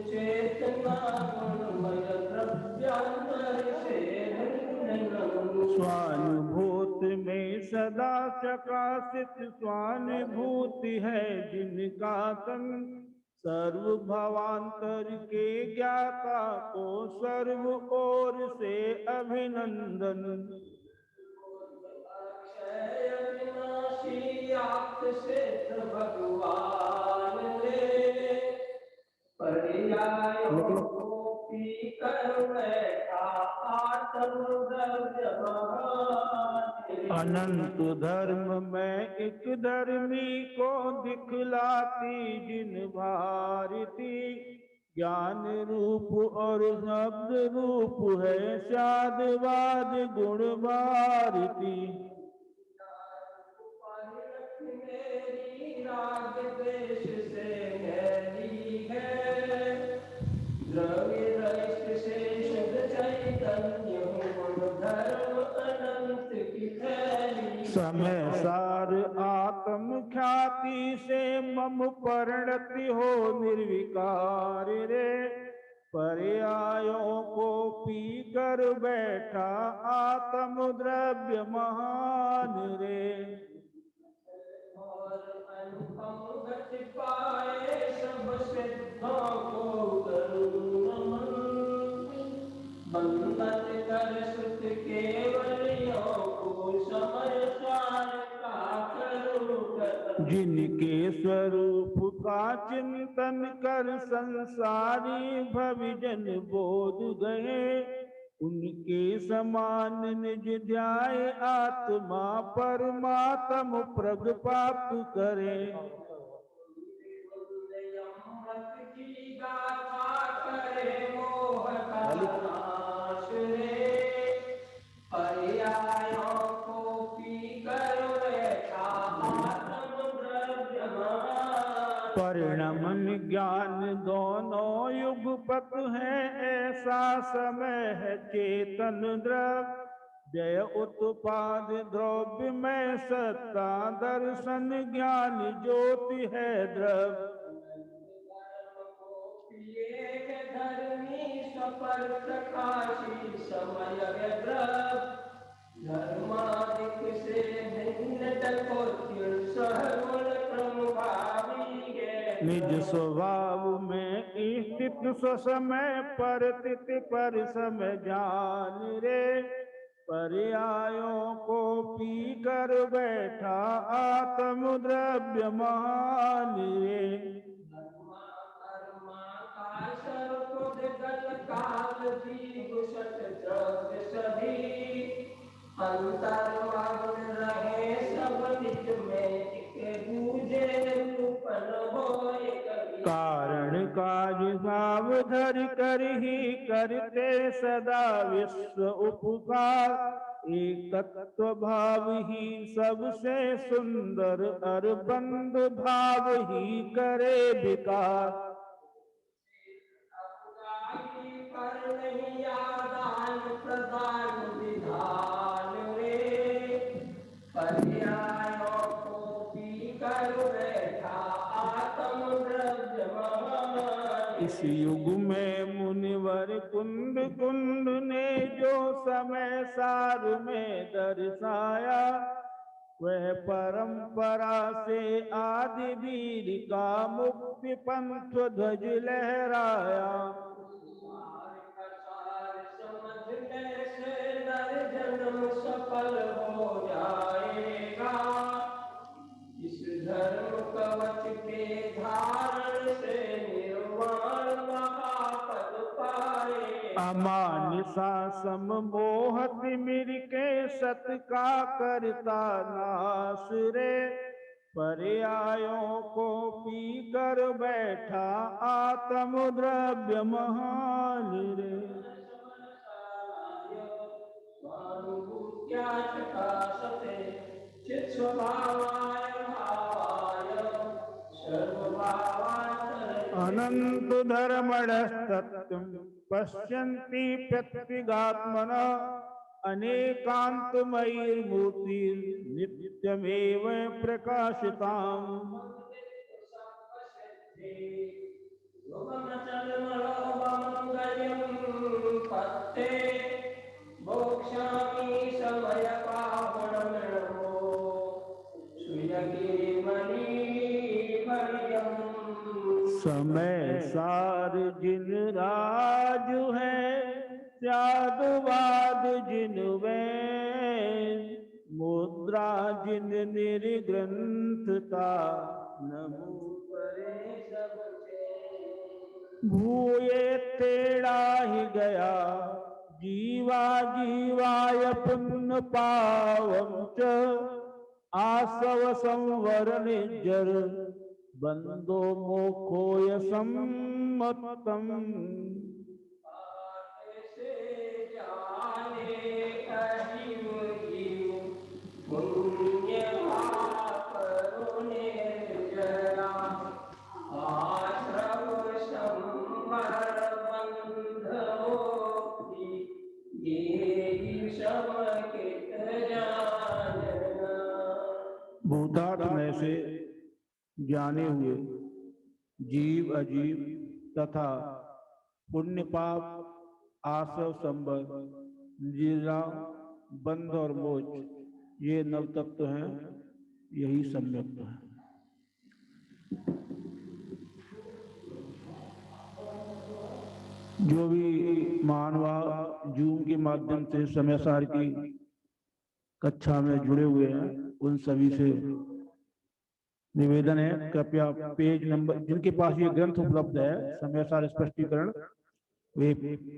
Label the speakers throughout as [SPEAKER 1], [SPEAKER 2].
[SPEAKER 1] चेतना गुणमय द्रव्यांतर से
[SPEAKER 2] स्वानुभूत में सदा प्रकाशित स्वानुभूति है जिनका तन सर्व भवांतर के ज्ञाता को सर्व ओर से अभिनंदन।
[SPEAKER 1] अक्षय विनाशी क्षेत्र भगवान ले पर्यायों को पी कर बैठा आत्म द्रव्य
[SPEAKER 2] अनंत धर्म में एक धर्मी को दिखलाती जिन भारती ज्ञान रूप और शब्द रूप है शादवाद गुण भारती।
[SPEAKER 1] मेरी राग देश से मेरी है द्रव्य रहित से शुद्ध चैतन्य हूँ धर्म अनंत की फैली।
[SPEAKER 2] समय सार आत्म ख्याति से मम परिणति हो निर्विकार रे पर्यायों को पी कर बैठा आत्म द्रव्य महान रे।
[SPEAKER 1] और अनुपम गति पाए सब सिद्धों को करूं बंदत कर सुत केवलियों को समय सार का करूं।
[SPEAKER 2] जिनके स्वरूप का चिंतन कर संसारी भविजन बोध गए उनके समान निज ध्याय आत्मा परमात्म प्रग प्राप्त करे।
[SPEAKER 1] अमृत की गाथा करे मोह का नाश रे पर्यायों को पी कर बैठा आत्म द्रव्य
[SPEAKER 2] परिणमन ज्ञान दोनों युगपत है ऐसा समय है चेतन द्रव्य जय उत्पाद द्रव्य में सत्ता दर्शन ज्ञान ज्योति है द्रव्य।
[SPEAKER 1] धर्मी सफल प्रकाशी समय द्रव्य धर्मादिक से भिन्न
[SPEAKER 2] निज स्वभाव में स्थित स्वसमय पर तिथि पर समय जान रे पर्यायों को पी कर बैठा आत्म द्रव्य महान रे।
[SPEAKER 1] काल की दुष्ट द्रव्य सभी अंतर्मग्न रहे सब निज में एक बूझे रूपन होए कभी।
[SPEAKER 2] कारण काज भाव धर कर ही करते सदा विश्व उपकार एकत्व भाव ही सबसे सुंदर अर बंद भाव ही करे विकार।
[SPEAKER 1] पर नहीं आदान प्रदान विधान रे पर्यायों को पी कर बैठा आत्म द्रव्य महान।
[SPEAKER 2] इस युग में मुनिवर कुंड कुंड ने जो समय सार में दर्शाया वह परंपरा से आदि वीर का मुक्ति पंथ ध्वज लहराया।
[SPEAKER 1] समझने से नर जन्म सफल हो जाएगा इस धर्म कवच के धारण से निर्वाण महापद पाए।
[SPEAKER 2] अमानिसा सम मोहत मिर के सत का करता नाश रे पर्यायों को पी कर बैठा आत्म द्रव्य महान रे। अनंत धर्मणस्तत्त्वं पश्यन्ति प्रत्यगात्मना अनेकान्तमयीर्मूर्तिर्नित्यमेव प्रकाशिताम्।
[SPEAKER 1] ते भोक्ष्यामि समयपावनमृणो सुयगिरिमणिवर्यम्।
[SPEAKER 2] समय सार जिन राज है, त्यागवाद जिन वेद, मुद्रा जिन निर्ग्रंथता, नमो करे सबसे। भूये तेड़ा ही गया, जीवा जीवाय पुण्य पावं च, आसव संवर निजर, बंदो मोक्षोय सम्मतम्।
[SPEAKER 1] से जाने अहिम जीव पुण्य पाप निर्जरा, आश्रम संवर बंधोपि ये समकित जानना।
[SPEAKER 2] भूतार्थ में से जाने हुए जीव अजीव तथा पुण्य पाप, आसव संबल, निजरा, बंध और मोक्ष, ये नव तत्व हैं, यही सम्यक है। जो भी मानवा जूम के माध्यम से समय सार की कक्षा में जुड़े हुए हैं, उन सभी से निवेदन है, कृपया पेज नंबर, जिनके पास ये ग्रंथ उपलब्ध है समय सार स्पष्टीकरण, वे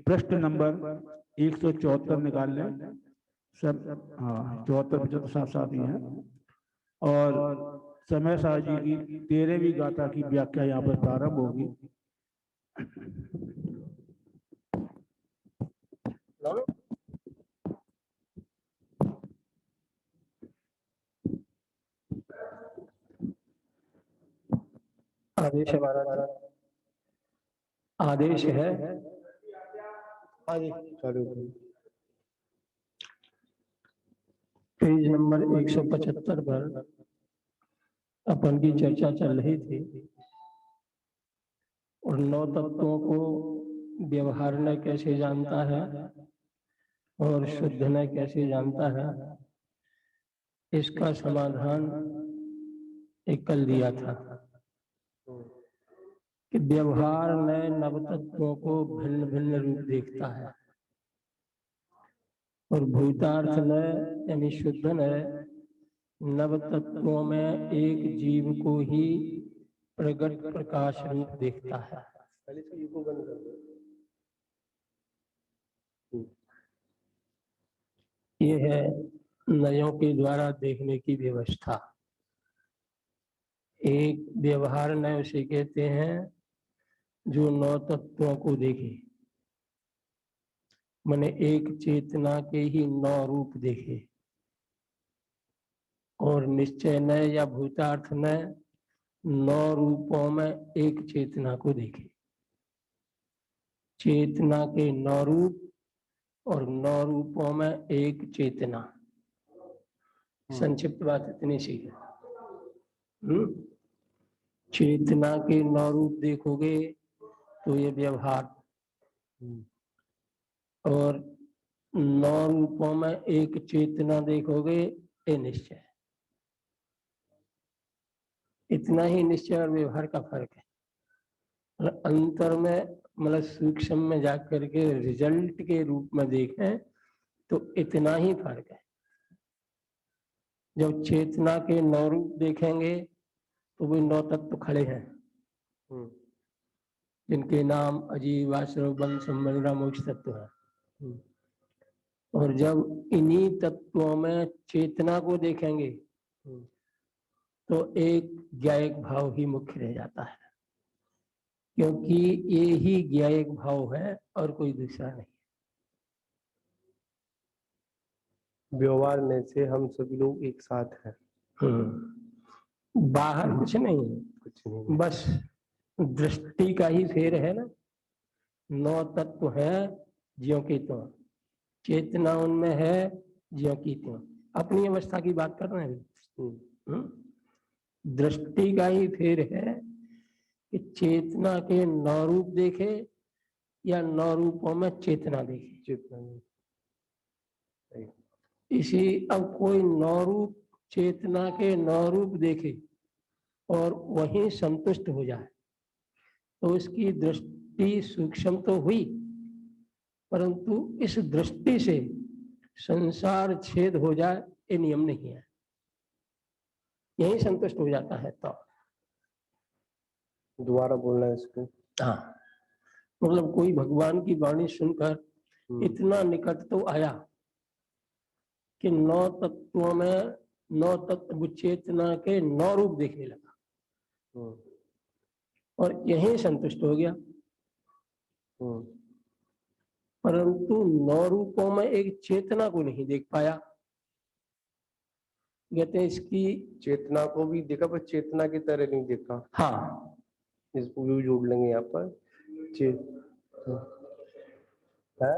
[SPEAKER 2] पृष्ठ नंबर 174 निकाल लें। सब हाँ 74 75 साथ साथ ही हैं। और समय सार जी की 13वीं गाथा की व्याख्या यहाँ पर प्रारंभ होगी।
[SPEAKER 3] आदेश है महाराज, आदेश है। पेज नंबर 175 पर अपन की चर्चा चल रही थी और 9 तत्वों को व्यवहार न कैसे जानता है और शुद्ध न कैसे जानता है, इसका समाधान एक कल दिया था कि व्यवहार नए नव तत्वों को भिन्न भिन्न रूप देखता है और भूतार्थ न यानी शुद्ध न नव तत्वों में एक जीव को ही प्रगट प्रकाश रूप देखता है। ये है नयों के द्वारा देखने की व्यवस्था। एक व्यवहार नय उसे कहते हैं जो 9 तत्वों को देखे, माने एक चेतना के ही 9 रूप देखे। और निश्चय नय या भूतार्थ नय 9 रूपों में एक चेतना को देखे। चेतना के 9 रूप और 9 रूपों में एक चेतना। संक्षिप्त बात इतनी सी है। चेतना के 9 रूप देखोगे तो ये व्यवहार, और 9 रूपों में एक चेतना देखोगे ये निश्चय। इतना ही निश्चय और व्यवहार का फर्क है। अंतर में मतलब सूक्ष्म में जाकर के रिजल्ट के रूप में देखें तो इतना ही फर्क है। जब चेतना के 9 रूप देखेंगे तो वे 9 तत्व खड़े हैं जिनके नाम अजीव, आश्रव, बंध, संबंध, मोक्ष तत्व है। और जब इन्हीं तत्वों में चेतना को देखेंगे तो एक ज्ञायक भाव ही मुख्य रह जाता है, क्योंकि ये ही ज्ञायक भाव है और कोई दूसरा नहीं।
[SPEAKER 4] व्यवहार में से हम सभी लोग एक साथ हैं।
[SPEAKER 3] बाहर कुछ नहीं, बस दृष्टि का ही फेर है ना। 9 तत्व है ज्यों की त्यों, चेतना उनमें है ज्यों की त्यों। अपनी अवस्था की बात कर रहे हैं। दृष्टि का ही फेर है कि चेतना के 9 रूप देखे या 9 रूपों में चेतना देखे।
[SPEAKER 4] चेतना में।
[SPEAKER 3] इसी अब कोई 9 रूप चेतना के 9 रूप देखे और वहीं संतुष्ट हो जाए तो उसकी दृष्टि सूक्ष्म तो हुई, परंतु इस दृष्टि से संसार छेद हो जाए ये नियम नहीं है। यही संतुष्ट हो जाता है तो
[SPEAKER 4] दोबारा बोलना है इसको।
[SPEAKER 3] हाँ, मतलब कोई भगवान की वाणी सुनकर इतना निकट तो आया कि 9 तत्वों में 9 तत्व चेतना के 9 रूप देखने लगा और यही संतुष्ट हो गया। परंतु 9 रूपों में एक चेतना को नहीं देख पाया। कहते हैं इसकी
[SPEAKER 4] चेतना को भी देखा पर चेतना की तरह नहीं देखा।
[SPEAKER 3] हाँ,
[SPEAKER 4] इसको भी जोड़ लेंगे यहाँ पर। है?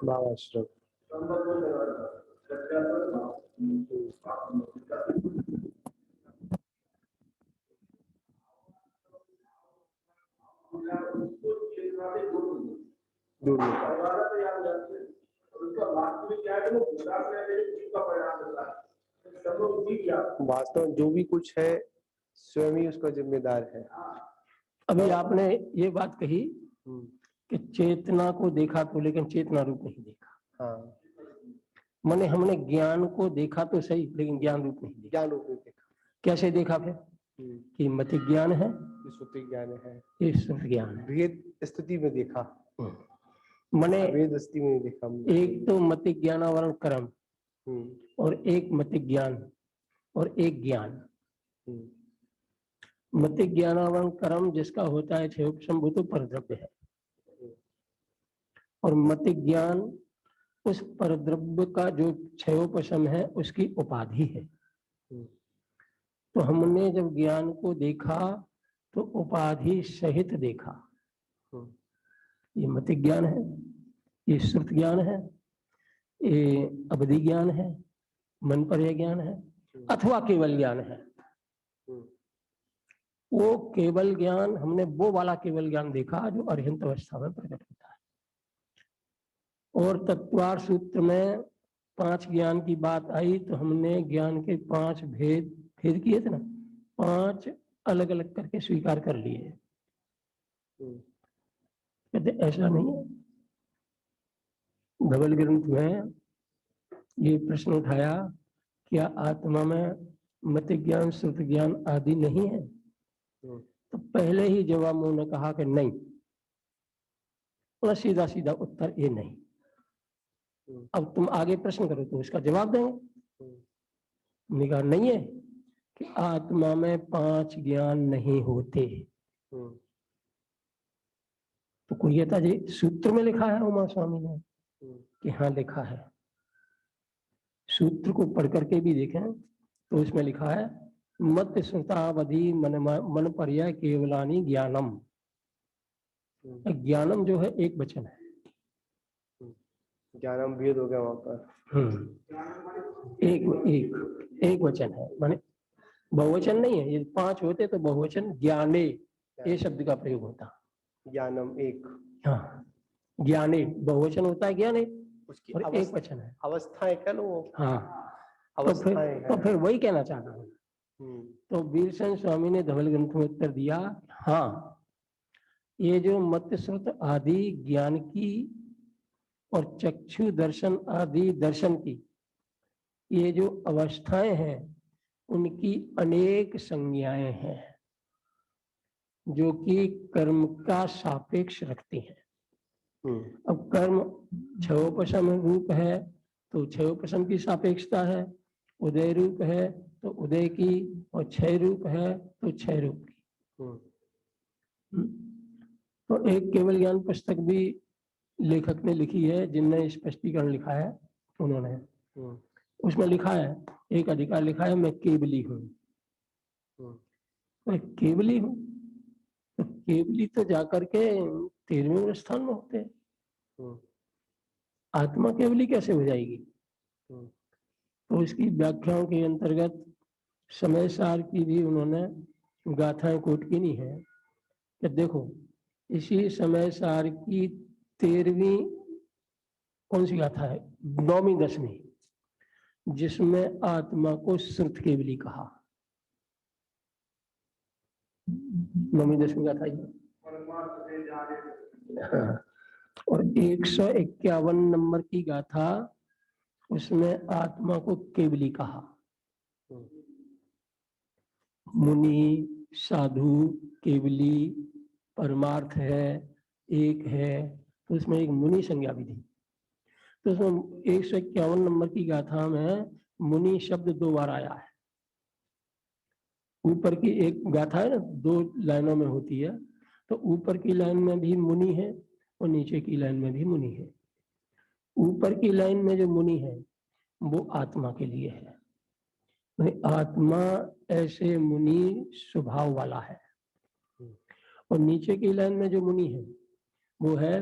[SPEAKER 4] भावाश्रम। वास्तव में जो भी कुछ है स्वयं ही उसका जिम्मेदार है।
[SPEAKER 3] अभी आपने ये बात कही कि चेतना को देखा तो लेकिन चेतना रूप नहीं देखा।
[SPEAKER 4] हाँ,
[SPEAKER 3] माने हमने ज्ञान को देखा तो सही लेकिन ज्ञान रूप नहीं देखा।
[SPEAKER 4] ज्ञान रूप में देखा।
[SPEAKER 3] कैसे देखा फिर? कि मति ज्ञान है,
[SPEAKER 4] श्रुति ज्ञान है,
[SPEAKER 3] ये श्रुति ज्ञान है।
[SPEAKER 4] भेद स्थिति में देखा,
[SPEAKER 3] माने
[SPEAKER 4] भेद स्थिति में देखा।
[SPEAKER 3] एक तो मति ज्ञानावरण कर्म और एक मति ज्ञान और एक ज्ञान। मति ज्ञानावरण कर्म जिसका होता है क्षयोपशंभूत परद्रव्य है और मति ज्ञान उस परद्रव्य का जो क्षयोपशम है उसकी उपाधि है। तो हमने जब ज्ञान को देखा तो उपाधि सहित देखा। ये मति ज्ञान है, ये श्रुत ज्ञान है, ये अवधि ज्ञान है, मन पर्य ज्ञान है अथवा केवल ज्ञान है। वो केवल ज्ञान हमने वो वाला केवल ज्ञान देखा जो अरिहंत अवस्था में प्रकट होता है। और तत्वार सूत्र में 5 ज्ञान की बात आई तो हमने ज्ञान के 5 भेद किए थे ना, 5 अलग अलग करके स्वीकार कर लिए। कहते ऐसा नहीं है। धवल ग्रंथ में ये प्रश्न उठाया क्या आत्मा में मति ज्ञान श्रुत ज्ञान आदि नहीं है? तो पहले ही जवाब उन्होंने कहा कि नहीं। सीधा सीधा उत्तर ये नहीं। अब तुम आगे प्रश्न करो तो उसका जवाब देंगे। हमने कहा नहीं है कि आत्मा में 5 ज्ञान नहीं होते। तो कोई कहता जी सूत्र में लिखा है उमा स्वामी ने कि हाँ लिखा है। सूत्र को पढ़ करके भी देखें तो उसमें लिखा है मत श्रुतावधि मन पर्याय केवलानी ज्ञानम। ज्ञानम जो है एक वचन है।
[SPEAKER 4] ज्ञानम भेद हो गया वहां पर।
[SPEAKER 3] एक वचन है, माने बहुवचन नहीं है। ये 5 होते तो बहुवचन ज्ञाने ये शब्द का प्रयोग होता।
[SPEAKER 4] ज्ञानम एक।
[SPEAKER 3] हाँ, ज्ञाने बहुवचन होता है ज्ञाने
[SPEAKER 4] उसकी
[SPEAKER 3] और एक वचन है।
[SPEAKER 4] अवस्थाएं कह लो।
[SPEAKER 3] हाँ,
[SPEAKER 4] तो
[SPEAKER 3] फिर वही कहना चाह रहा हूँ। तो वीरसेन स्वामी ने धवल ग्रंथ में उत्तर दिया हाँ, ये जो मत श्रुत आदि ज्ञान की और चक्षु दर्शन आदि दर्शन की ये जो अवस्थाएं हैं उनकी अनेक संज्ञाएं हैं जो कि कर्म का सापेक्ष रखती हैं। अब कर्म क्षयोपशम रूप है तो क्षयोपशम की सापेक्षता है, उदय रूप है तो उदय की, और क्षय रूप है तो क्षय रूप की। तो एक केवल ज्ञान पुस्तक भी लेखक ने लिखी है जिनने स्पष्टीकरण लिखा है उन्होंने। उसमें लिखा है एक अधिकार लिखा है मैं केवली हूँ। मैं केवली हूँ तो केवली तो जाकर के 13वें स्थान में होते हैं। आत्मा केवली कैसे हो जाएगी? तो इसकी व्याख्याओं के अंतर्गत समय सार की भी उन्होंने गाथाएं कोट की नहीं है कि देखो इसी समय सार की 13वीं कौन सी गाथा है, 9वीं 10वीं, जिसमें आत्मा को श्रुत केवली कहा। 9वीं 10वीं गाथा ये। और 151 नंबर की गाथा, उसमें आत्मा को केवली कहा। मुनि, साधु, केवली, परमार्थ है, एक है, तो उसमें एक मुनि संज्ञा भी थी। तो उसमें 151 नंबर की गाथा में मुनि शब्द 2 बार आया है। ऊपर की एक गाथा है ना, 2 लाइनों में होती है, तो ऊपर की लाइन में भी मुनि है और नीचे की लाइन में भी मुनि है। ऊपर की लाइन में जो मुनि है वो आत्मा के लिए है। आत्मा ऐसे मुनि स्वभाव वाला है। और नीचे की लाइन में जो मुनि है वो है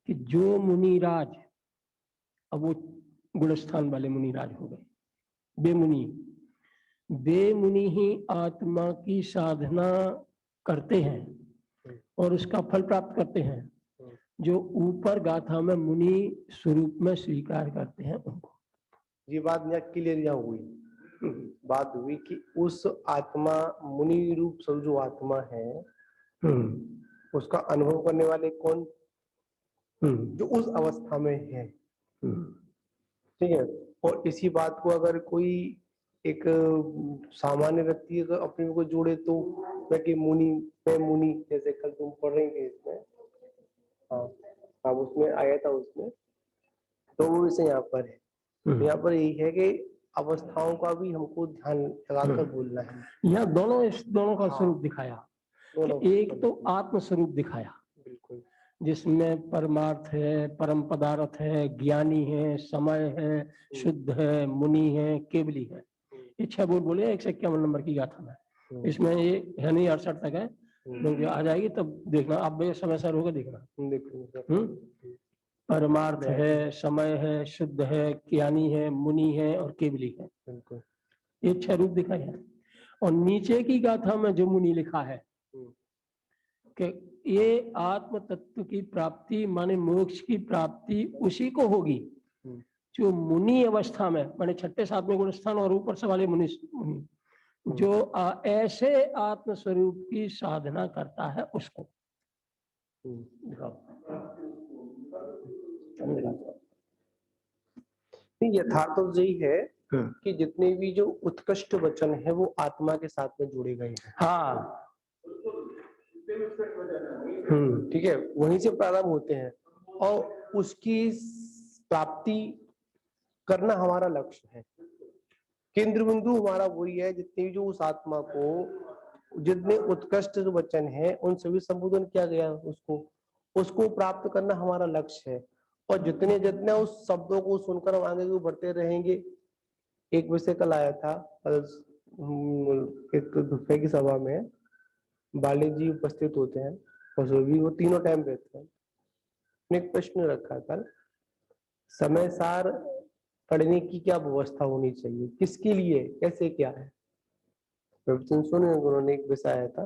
[SPEAKER 3] कि जो मुनिराज, अब वो गुणस्थान वाले मुनिराज हो गए, बेमुनि ही आत्मा की साधना करते हैं और उसका फल प्राप्त करते हैं, जो ऊपर गाथा में मुनि स्वरूप में स्वीकार करते हैं उनको।
[SPEAKER 4] ये बात यहाँ क्लियर यहाँ हुई, बात हुई कि उस आत्मा मुनि रूप सब जो आत्मा है उसका अनुभव करने वाले कौन, जो उस अवस्था में है। ठीक है। और इसी बात को अगर कोई एक सामान्य व्यक्ति अगर अपने को जोड़े तो कि मुनि, मैं मुनि, जैसे कल तुम पढ़ रहे थे इसमें, हाँ उसमें आया था उसमें, तो वो इसे यहाँ पर है। यहाँ पर यही है कि अवस्थाओं का भी हमको ध्यान लगाकर बोलना है।
[SPEAKER 3] यहाँ दोनों का स्वरूप दिखाया, एक तो आत्म स्वरूप दिखाया,
[SPEAKER 4] बिल्कुल,
[SPEAKER 3] जिसमें परमार्थ है, परम पदार्थ है, ज्ञानी है, समय है, शुद्ध है, मुनि है, केवली है। ये 6 बोल बोले 151 नंबर की गाथा में। इसमें ये है नहीं 68 तक है, क्योंकि आ जाएगी तब देखना, आप समय सर होगा देखना। परमार्थ है, समय है, शुद्ध है, ज्ञानी है, मुनि है और केवली है। ये 6 रूप दिखाए हैं। और नीचे की गाथा में जो मुनि लिखा है कि ये आत्म तत्व की प्राप्ति माने मोक्ष की प्राप्ति उसी को होगी जो मुनि अवस्था में, माने 6ठे 7वें गुण स्थान और ऊपर से वाले मुनि जो ऐसे आत्म स्वरूप की साधना करता है उसको।
[SPEAKER 4] यथार्थ तो यही है कि जितने भी जो उत्कृष्ट वचन है वो आत्मा के साथ में जुड़े गए हैं।
[SPEAKER 3] हाँ,
[SPEAKER 4] ठीक है, वहीं से प्रारंभ होते हैं और उसकी प्राप्ति करना हमारा लक्ष्य है। केंद्र बिंदु हमारा वही है, जितनी जो उस आत्मा को जितने उत्कृष्ट जो वचन है उन सभी संबोधन किया गया उसको प्राप्त करना हमारा लक्ष्य है। और जितने जितने उस शब्दों को सुनकर हम आगे बढ़ते रहेंगे। एक विषय कल आया था, एक दूसरे की सभा में बाली जी उपस्थित होते हैं और वो तीनों टाइम रहते हैं। एक प्रश्न रखा कल, समय सार पढ़ने की क्या व्यवस्था होनी चाहिए, किसके लिए, कैसे, क्या है। सुने उन्होंने एक विषय आया था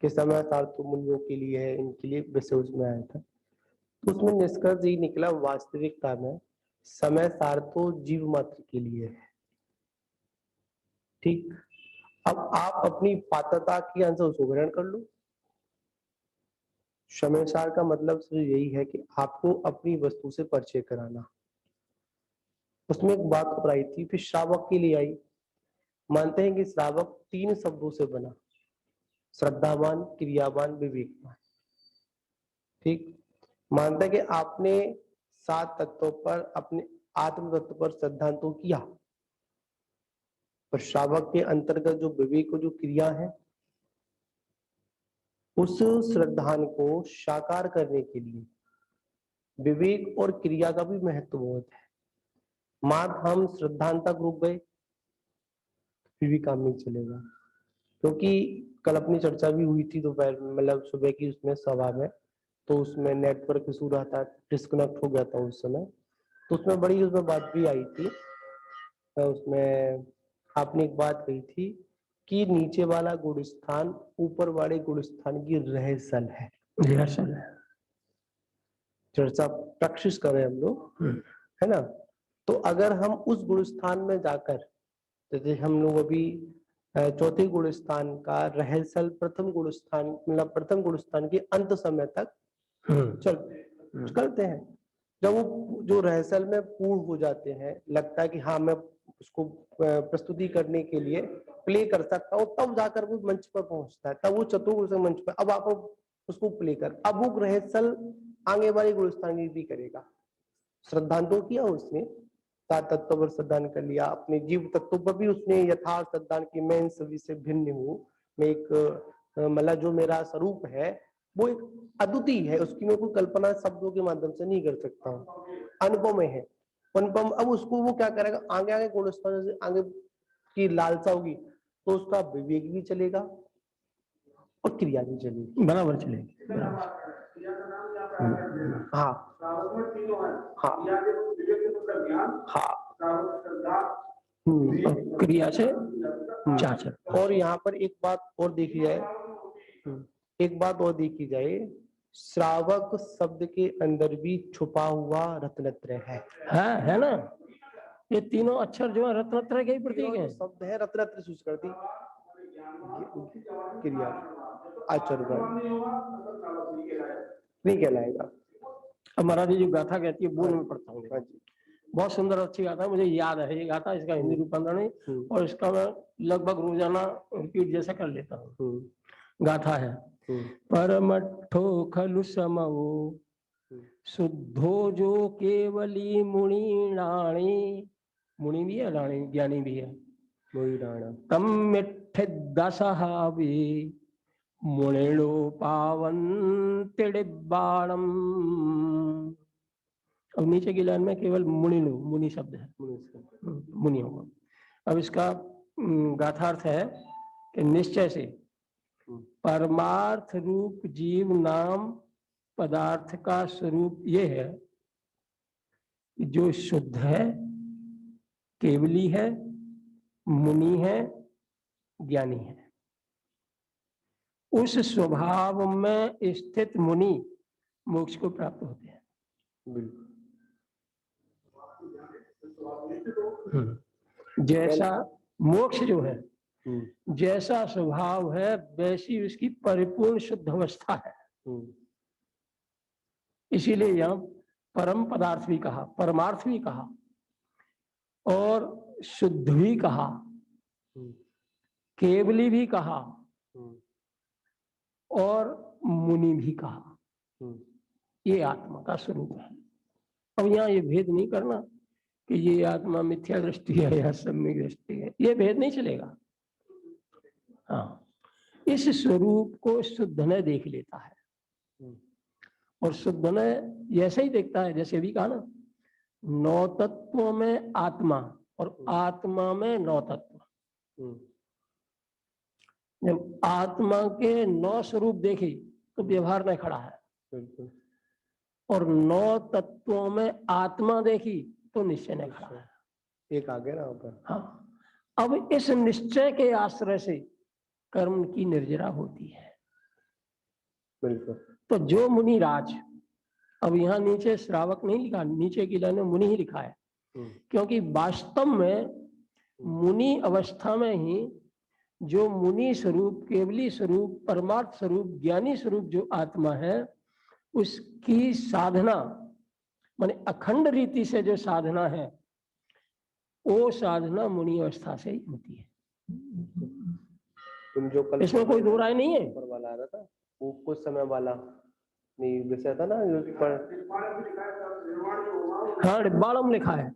[SPEAKER 4] कि समय सार तो मुनियों के लिए है, इनके लिए विषय उसमें आया था। तो उसमें निष्कर्ष यही निकला, वास्तविकता में समय सार तो जीव मात्र के लिए है। ठीक, अब आप अपनी पात्रता के अनुसार उसको ग्रहण कर लो। समय सार का मतलब सिर्फ यही है कि आपको अपनी वस्तु से परिचय कराना। उसमें एक बात आई थी, फिर श्रावक के लिए आई। मानते हैं कि श्रावक 3 शब्दों से बना, श्रद्धावान, क्रियावान, विवेकवान। ठीक, मानते हैं कि आपने 7 तत्वों पर, अपने आत्म तत्व पर श्रद्धा तो किया, पर श्रावक के अंतर्गत जो विवेक जो क्रिया है उस श्रद्धान को साकार करने के लिए विवेक और क्रिया का भी महत्व बहुत है। मात्र हम श्रद्धान तक रुक गए फिर भी काम नहीं चलेगा, क्योंकि कल अपनी चर्चा भी हुई थी दोपहर में, मतलब सुबह की उसमें सभा में, तो उसमें नेटवर्क इशू रहा था, डिस्कनेक्ट हो गया था उस समय। तो उसमें बड़ी उसमें बात भी आई थी उसमें आपने एक बात कही थी कि नीचे वाला गुण स्थान ऊपर वाले गुण स्थान की रहसल है,
[SPEAKER 3] रिहर्सल है।
[SPEAKER 4] चर्चा प्रैक्टिस कर रहे हैं हम लोग, है ना। तो अगर हम उस गुण स्थान में जाकर, जैसे हम लोग अभी चौथे गुण स्थान का रहसल प्रथम गुण स्थान मतलब प्रथम गुण स्थान के अंत समय तक करते हैं, जब वो जो रहसल में पूर्ण हो जाते हैं, लगता है कि हाँ मैं उसको प्रस्तुति करने के लिए प्ले कर सकता हूँ, तब जाकर वो मंच पर पहुंचता है, तब वो चतुर्थ मंच पर अब आप उसको प्ले कर, अब वो रहसल आगे वाले गुण स्थान भी करेगा। श्रद्धांत तो किया उसने, सात तत्व पर श्रद्धान कर लिया, अपने जीव तत्व पर भी उसने यथार्थ श्रद्धान की मैं इन सभी से भिन्न हूँ, मैं एक मतलब जो मेरा स्वरूप है वो एक अद्वितीय है, उसकी मैं कोई कल्पना शब्दों के माध्यम से नहीं कर सकता हूँ, अनुभव में है अनुपम। अब उसको वो क्या करेगा, आगे आगे गुण स्थान से आगे की लालसा होगी तो उसका विवेक भी चलेगा और क्रिया भी चलेगी,
[SPEAKER 3] बराबर चलेगी।
[SPEAKER 4] हाँ हाँ हाँ
[SPEAKER 3] और क्रिया से चाचर।
[SPEAKER 4] और यहाँ पर एक बात और देखी जाए, एक बात और देखी जाए, श्रावक शब्द के अंदर भी छुपा हुआ रत्नत्रय
[SPEAKER 3] है ना, ये तीनों अक्षर जो है रत्नत्रय के ही प्रतीक हैं।
[SPEAKER 4] शब्द है रत्नत्रय सूचना करती क्रिया आचरण नहीं कहलाएगा।
[SPEAKER 3] अब महाराज जी जो गाथा कहती है बोल में पढ़ता हूँ, बहुत सुंदर अच्छी गाथा है, मुझे याद है ये गाथा, इसका हिंदी रूपांतरण नहीं, और इसका मैं लगभग रोजाना रिपीट जैसा कर लेता हूँ। गाथा है, परमठो खलु समवो शुद्धो जो केवली मुनि राणी, मुनि भी है राणी ज्ञानी भी है,
[SPEAKER 4] मुनि राणा
[SPEAKER 3] तम मिठ्ठे दसहावी मुनिलो पावन तिड़िबाणम। अब नीचे की लाइन में केवल मुनिलो, मुनि शब्द है, मुनि होगा। अब इसका गाथार्थ है कि निश्चय से परमार्थ रूप जीव नाम पदार्थ का स्वरूप ये है कि जो शुद्ध है, केवली है, मुनि है, ज्ञानी है। उस स्वभाव में स्थित मुनि मोक्ष को प्राप्त होते हैं। जैसा मोक्ष जो है, जैसा स्वभाव है वैसी उसकी परिपूर्ण शुद्ध अवस्था है। इसीलिए यहाँ परम पदार्थ भी कहा, परमार्थ भी कहा, और शुद्ध भी कहा, केवली भी कहा, और मुनि भी कहा। ये आत्मा का स्वरूप है। अब यहाँ ये भेद नहीं करना कि ये आत्मा मिथ्या दृष्टि है या सम्यक दृष्टि है, ये भेद नहीं चलेगा। हाँ, इस स्वरूप को शुद्ध ने देख लेता है, और शुद्ध ने ऐसे ही देखता है जैसे भी कहा ना, 9 तत्वों में आत्मा और आत्मा में 9 तत्व। जब आत्मा के 9 स्वरूप देखे तो व्यवहार में खड़ा है, और 9 तत्वों में आत्मा देखी तो निश्चय में खड़ा है।
[SPEAKER 4] एक आगे ना ऊपर।
[SPEAKER 3] हाँ, अब इस निश्चय के आश्रय से कर्म की निर्जरा होती है।
[SPEAKER 4] बिल्कुल।
[SPEAKER 3] तो जो मुनि राज, अब यहाँ नीचे श्रावक नहीं लिखा, नीचे की लाइन में मुनि ही लिखा है, क्योंकि वास्तव में मुनि अवस्था में ही जो मुनि स्वरूप, केवली स्वरूप, परमार्थ स्वरूप, ज्ञानी स्वरूप जो आत्मा है, उसकी साधना माने अखंड रीति से जो साधना है वो साधना मुनि अवस्था से ही होती है।
[SPEAKER 4] तुम जो कल
[SPEAKER 3] इसमें कोई दो राय नहीं है।
[SPEAKER 4] ऊपर वाला आ रहा था वो कुछ समय वाला नहीं वैसा था ना,
[SPEAKER 3] हाँ डिब्बाड़म लिखा है,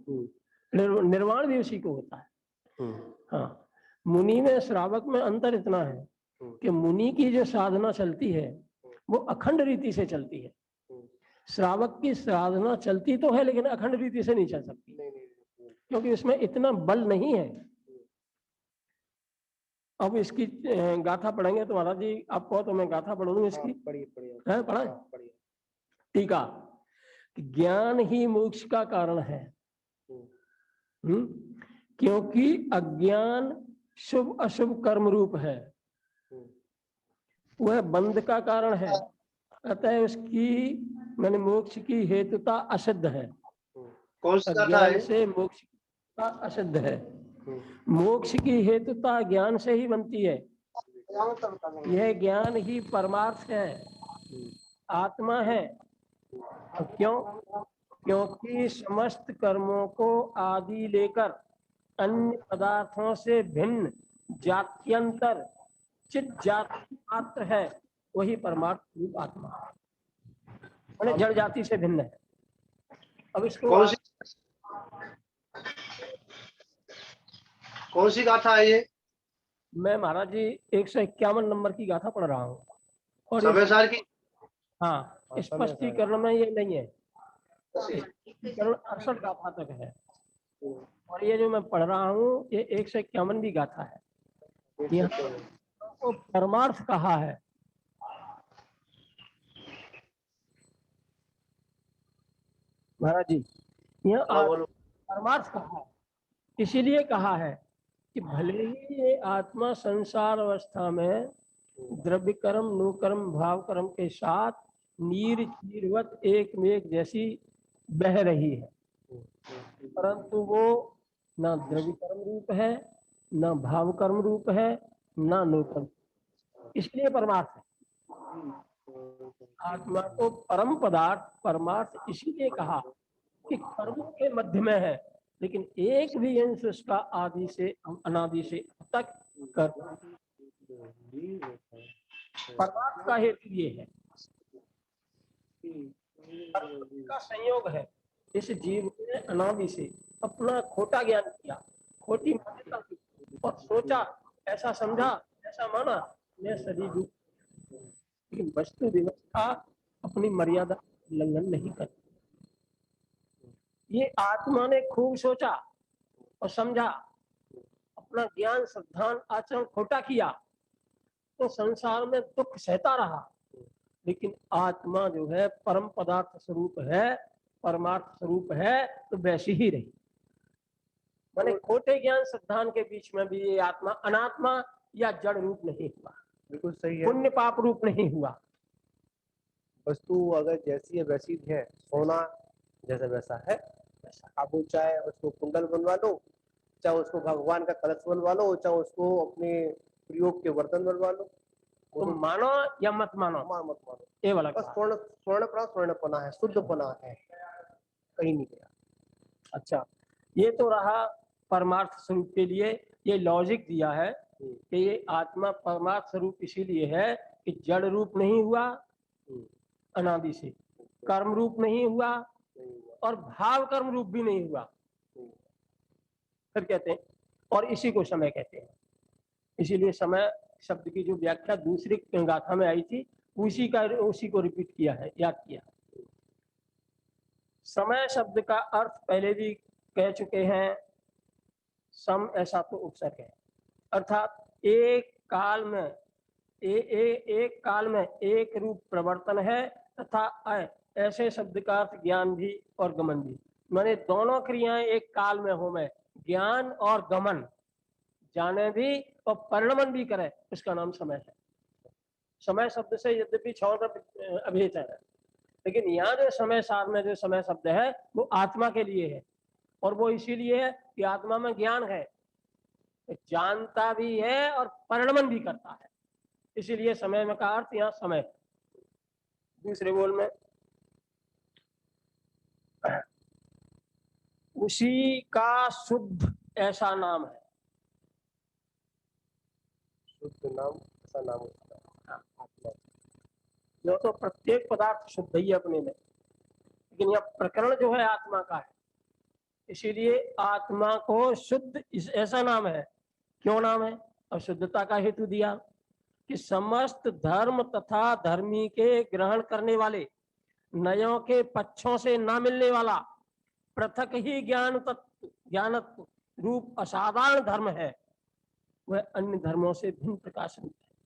[SPEAKER 3] निर्वाण भी उसी को होता है। हाँ, मुनि में श्रावक में अंतर इतना है कि मुनि की जो साधना चलती है वो अखंड रीति से चलती है, श्रावक की साधना चलती तो है लेकिन अखंड रीति से नहीं चल सकती, क्योंकि उसमें इतना बल नहीं है। अब इसकी गाथा पढ़ेंगे तो महाराज जी आप कहो तो मैं गाथा पढ़ूंगा इसकी।
[SPEAKER 4] पढ़िए
[SPEAKER 3] पढ़ा टीका, ज्ञान ही मोक्ष का कारण है। क्योंकि अज्ञान शुभ अशुभ कर्म रूप है, वह बंध का कारण है, अतः उसकी मैंने मोक्ष की हेतुता असिद्ध है।
[SPEAKER 5] कौन सी गाथा
[SPEAKER 3] अज्ञान
[SPEAKER 5] है?
[SPEAKER 3] से मोक्ष का असिद्ध है। मोक्ष की हेतुता ज्ञान से ही बनती है। यह ज्ञान ही परमार्थ है, आत्मा है। क्यों? क्योंकि समस्त कर्मों को आदि लेकर अन्य पदार्थों से भिन्न जात्यंतर चित जाति मात्र है, वही परमार्थ रूप आत्मा है, जड़ जाति से भिन्न है। अब इसको
[SPEAKER 5] कौन सी गाथा है ये?
[SPEAKER 3] मैं महाराज जी 151 नंबर की गाथा पढ़ रहा हूँ। और
[SPEAKER 5] समय सार की?
[SPEAKER 3] हाँ, स्पष्टीकरण में ये नहीं है, स्पष्टीकरण 68 गाथा तक है। और ये जो मैं पढ़ रहा हूँ ये 151वीं गाथा है। यहाँ को परमार्थ कहा है। महाराज जी यहाँ परमार्थ कहा है, इसीलिए कहा है कि भले ही ये आत्मा संसार अवस्था में द्रव्य कर्म नो कर्म भाव कर्म के साथ नीर चीरवत एक मेघ जैसी बह रही है, परंतु वो ना द्रव्य कर्म रूप है, ना भाव कर्म रूप है, ना नो कर्म, इसलिए परमार्थ है। आत्मा को परम पदार्थ परमार्थ इसीलिए कहा कि कर्मों के मध्य में है, लेकिन एक भी अंश उसका आदि से अनादि से तक कर्म परमार्थ का हेतु ये है। का संयोग है। इस जीव ने अनादि से अपना खोटा ज्ञान किया, खोटी मान्यता की और सोचा, ऐसा समझा, ऐसा माना मैं शरीर रूप, लेकिन वस्तु व्यवस्था अपनी मर्यादा उल्लंघन नहीं करती। ये आत्मा ने खूब सोचा और समझा, अपना ज्ञान श्रद्धान आचरण खोटा किया तो संसार में दुख सहता रहा, लेकिन आत्मा जो है परम पदार्थ स्वरूप है, परमार्थ स्वरूप है, तो वैसी ही रही। माने खोटे ज्ञान श्रद्धान के बीच में भी ये आत्मा अनात्मा या जड़ रूप नहीं हुआ,
[SPEAKER 4] बिल्कुल सही है।
[SPEAKER 3] पुण्य पाप रूप नहीं हुआ।
[SPEAKER 4] वस्तु अगर जैसी है वैसी है, सोना जैसा वैसा है वैसा। आप चाहे उसको कुंडल बनवा लो, चाहे उसको भगवान का कलश बनवा लो, चाहे उसको अपने प्रयोग के बर्तन बनवा लो,
[SPEAKER 3] तुम मानो या मत मानो,
[SPEAKER 4] मत मानो,
[SPEAKER 3] ये वाला
[SPEAKER 4] बस स्वर्णपना है, शुद्धपना है, कहीं नहीं गया।
[SPEAKER 3] अच्छा, ये तो रहा परमार्थ स्वरूप के लिए ये लॉजिक दिया है कि ये आत्मा परमार्थ स्वरूप इसीलिए है कि जड़ रूप नहीं हुआ अनादि से, कर्म रूप नहीं हुआ और भाव कर्म रूप भी नहीं हुआ। फिर कहते हैं और इसी को समय कहते हैं। इसीलिए समय शब्द की जो व्याख्या दूसरी गाथा में आई थी उसी को रिपीट किया है, याद किया। समय शब्द का अर्थ पहले भी कह चुके हैं, सम ऐसा तो उपसर्ग है, अर्थात एक काल में एक काल में एक रूप प्रवर्तन है तथा ऐसे शब्द का अर्थ ज्ञान भी और गमन भी, माने दोनों क्रियाएं एक काल में हो, में ज्ञान और गमन, जाने भी और परिणमन भी करे, उसका नाम समय है। समय शब्द से यद्यपि छोड़ अभेद है, लेकिन यहाँ जो समय सार में जो समय शब्द है वो आत्मा के लिए है, और वो इसीलिए है कि आत्मा में ज्ञान है, जानता भी है और परिणमन भी करता है, इसीलिए समय में का अर्थ यहाँ समय। दूसरे बोल में उसी का शुद्ध ऐसा नाम है,
[SPEAKER 4] शुद्ध नाम ऐसा नाम होता है आत्मा।
[SPEAKER 3] जो तो प्रत्येक पदार्थ शुद्ध ही अपने में, लेकिन यह प्रकरण जो है आत्मा का है, इसीलिए आत्मा को शुद्ध ऐसा नाम है। क्यों नाम है? और शुद्धता का हेतु दिया कि समस्त धर्म तथा धर्मी के ग्रहण करने वाले नयों के पक्षों से ना मिलने वाला पृथक ही ज्ञानत्व रूप असाधारण धर्म है, वह अन्य धर्मों से भिन्न प्रकाश रूप है।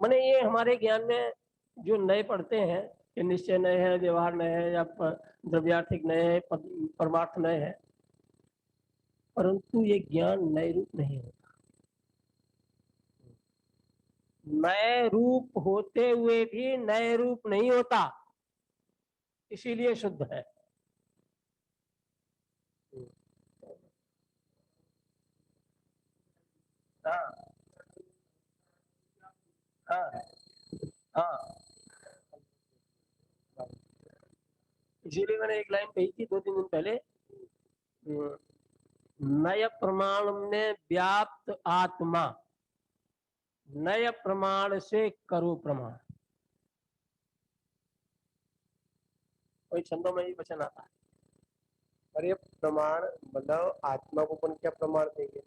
[SPEAKER 3] माने ये हमारे ज्ञान में जो नए पढ़ते हैं कि निश्चय नए है, व्यवहार नए है, या द्रव्यार्थिक नए है, परमार्थ नए है, परंतु ये ज्ञान नए रूप नहीं होता। नए रूप होते हुए भी नए रूप नहीं होता, इसीलिए शुद्ध है। हाँ हाँ हाँ, इसीलिए मैंने एक लाइन कही थी 2-3 दिन पहले, नय प्रमाण में व्याप्त आत्मा, नय प्रमाण से करो प्रमाण। कोई छंदों में ही वचन आता है।
[SPEAKER 4] और ये प्रमाण मतलब आत्मा को अपन क्या प्रमाण देंगे?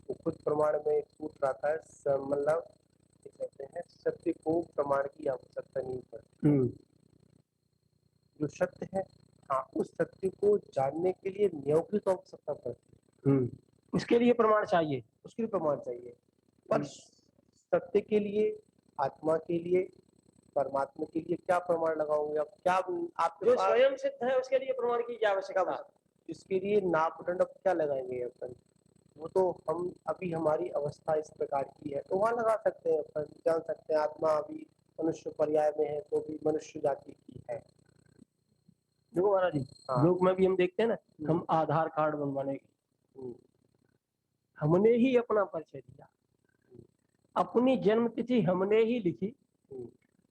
[SPEAKER 4] वो खुद प्रमाण में एक सूत्र आता है, मतलब कहते हैं सत्य को प्रमाण की आवश्यकता नहीं पड़ती। जो सत्य है, हाँ, उस सत्य को जानने के लिए नियम की तो आवश्यकता पड़ती है।
[SPEAKER 3] उसके लिए प्रमाण चाहिए,
[SPEAKER 4] उसके लिए प्रमाण चाहिए। पर सत्य के लिए, आत्मा के लिए, परमात्मा के लिए क्या प्रमाण लगाओगे आप? क्या आपके
[SPEAKER 3] जो
[SPEAKER 4] पास
[SPEAKER 3] स्वयं सिद्ध है उसके लिए प्रमाण की क्या आवश्यकता?
[SPEAKER 4] इसके लिए नापदंड अब क्या लगाएंगे अपन? वो तो हम अभी हमारी अवस्था इस प्रकार की है तो वहां लगा सकते हैं, अपन जान सकते हैं आत्मा अभी मनुष्य पर्याय में है तो भी मनुष्य जाति की है।
[SPEAKER 3] देखो महाराज जी,
[SPEAKER 4] हाँ।
[SPEAKER 3] लोक में भी हम देखते हैं ना, हम आधार कार्ड बनवाने के, हमने ही अपना परिचय दिया, अपनी जन्म तिथि हमने ही लिखी,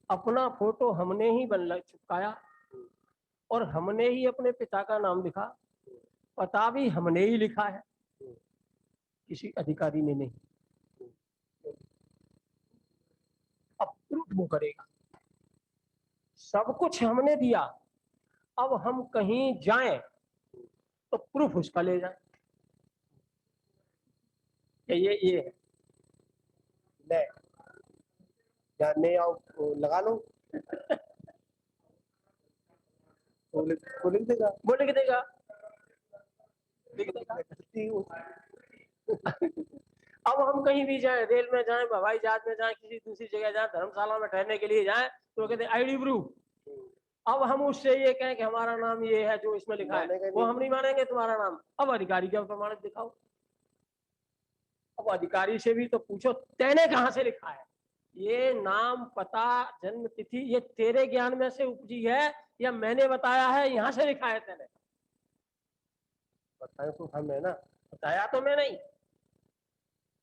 [SPEAKER 3] अपना फोटो हमने ही चिपकाया, और हमने ही अपने पिता का नाम लिखा, पता भी हमने ही लिखा है, किसी अधिकारी ने नहीं। अब प्रूफ वो करेगा, सब कुछ हमने दिया, अब हम कहीं जाएं तो प्रूफ उसका ले जाए। ये है
[SPEAKER 4] ले जानने आओ तो लगा लो, वो लिख देगा,
[SPEAKER 3] वो लिख देगा। अब हम कहीं भी जाएं, रेल में जाएं, हवाई जहाज में जाएं, किसी दूसरी जगह जाएं, धर्मशाला में ठहरने के लिए जाएं, तो कहते हैं आईडी प्रूफ। अब हम उससे ये कहें कि हमारा नाम ये है जो इसमें लिखा है, वो हम नहीं मानेंगे तुम्हारा नाम। अब अधिकारी का प्रमाणित दिखाओ। अब अधिकारी से भी तो पूछो तेने कहाँ से लिखा है, ये नाम, पता, जन्म तिथि ये तेरे ज्ञान में से उपजी है या मैंने बताया है, यहाँ से लिखा है तेने?
[SPEAKER 4] बताया तो हम है ना,
[SPEAKER 3] बताया तो मैं नहीं,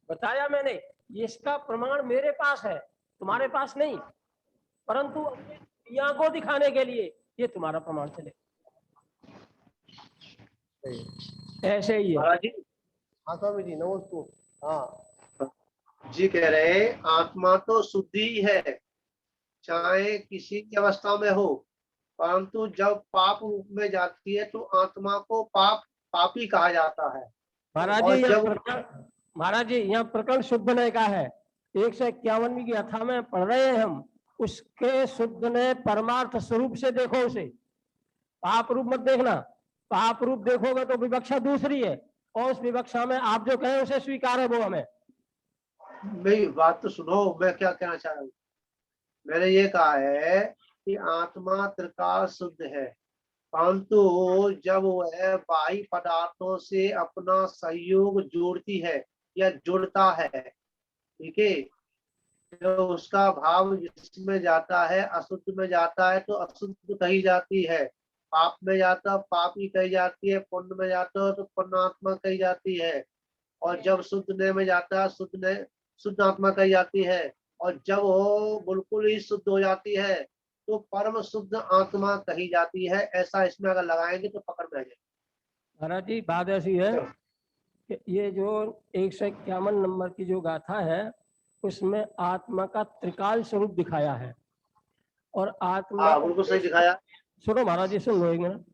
[SPEAKER 3] बताया मैंने, इसका प्रमाण मेरे पास है, तुम्हारे पास नहीं, परंतु अपने क्रिया को दिखाने के लिए ये तुम्हारा प्रमाण चले। ऐसे ही है
[SPEAKER 5] महाराज जी।
[SPEAKER 4] हाँ स्वामी जी नमस्ते। हाँ
[SPEAKER 5] जी कह रहे आत्मा तो शुद्धि ही है, चाहे किसी भी अवस्था में हो, परंतु जब पाप रूप में जाती है तो आत्मा को पापी कहा जाता है।
[SPEAKER 3] महाराज जी यहाँ प्रकरण शुद्ध ने का है, 151 की अथा में पढ़ रहे हैं हम, उसके शुद्ध ने परमार्थ स्वरूप से देखो उसे, पाप रूप मत देखना। पाप रूप देखोगे तो विवक्षा दूसरी है, और उस विवक्षा में आप जो कहें उसे स्वीकार है वो हमें।
[SPEAKER 5] मेरी बात तो सुनो, मैं क्या कहना चाह रहा हूँ। मैंने ये कहा है कि आत्मा त्रिकाल शुद्ध है, परंतु जब वह बाह्य पदार्थों से अपना सहयोग जोड़ती है या जुड़ता है, ठीक है, तो उसका भाव जिसमें जाता है, अशुद्ध में जाता है तो अशुद्ध कही जाती है, पाप में जाता पापी कही जाती है, पुण्य में जाता है तो पुण्यात्मा कही जाती है, और जब शुद्ध में जाता है शुद्ध आत्मा कही जाती है, और जब वो बिल्कुल ही शुद्ध हो जाती है तो परम शुद्ध आत्मा कही जाती है। ऐसा इसमें अगर लगाएंगे तो पकड़ में आ जाएगी।
[SPEAKER 3] महाराज जी बात ऐसी है कि ये जो 151 नंबर की जो गाथा है उसमें आत्मा का त्रिकाल स्वरूप दिखाया है, और आत्मा
[SPEAKER 5] बिल्कुल सही दिखाया।
[SPEAKER 3] सुनो महाराज जी, सुन लो एक मिनट।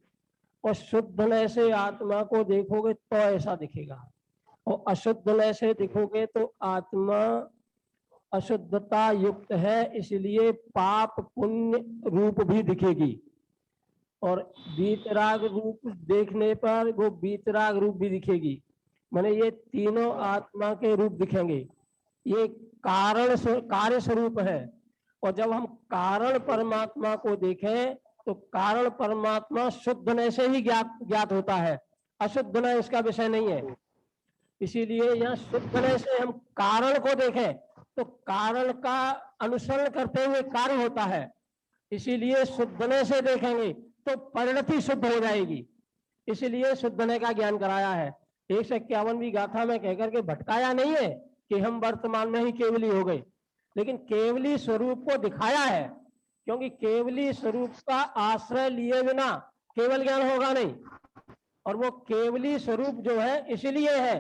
[SPEAKER 3] और शुद्ध से आत्मा को देखोगे तो ऐसा दिखेगा, और अशुद्ध से देखोगे तो आत्मा अशुद्धता युक्त है, इसलिए पाप पुण्य रूप भी दिखेगी, और बीतराग रूप देखने पर वो बीतराग रूप भी दिखेगी। माने ये तीनों आत्मा के रूप दिखेंगे। ये कार्य स्वरूप है, और जब हम कारण परमात्मा को देखें तो कारण परमात्मा शुद्ध से ही ज्ञात होता है, अशुद्ध नय इसका विषय नहीं है। इसीलिए यहाँ शुद्ध नय से हम कारण को देखें तो कारण का अनुसरण करते हुए कार्य होता है, इसीलिए शुद्ध नय से देखेंगे तो परिणति शुद्ध हो जाएगी, इसीलिए शुद्ध नय का ज्ञान कराया है। 151वीं गाथा में कहकर के भटकाया नहीं है कि हम वर्तमान में ही केवली हो गए, लेकिन केवली स्वरूप को दिखाया है, क्योंकि केवली स्वरूप का आश्रय लिए बिना केवल ज्ञान होगा नहीं। और वो केवली स्वरूप जो है इसलिए है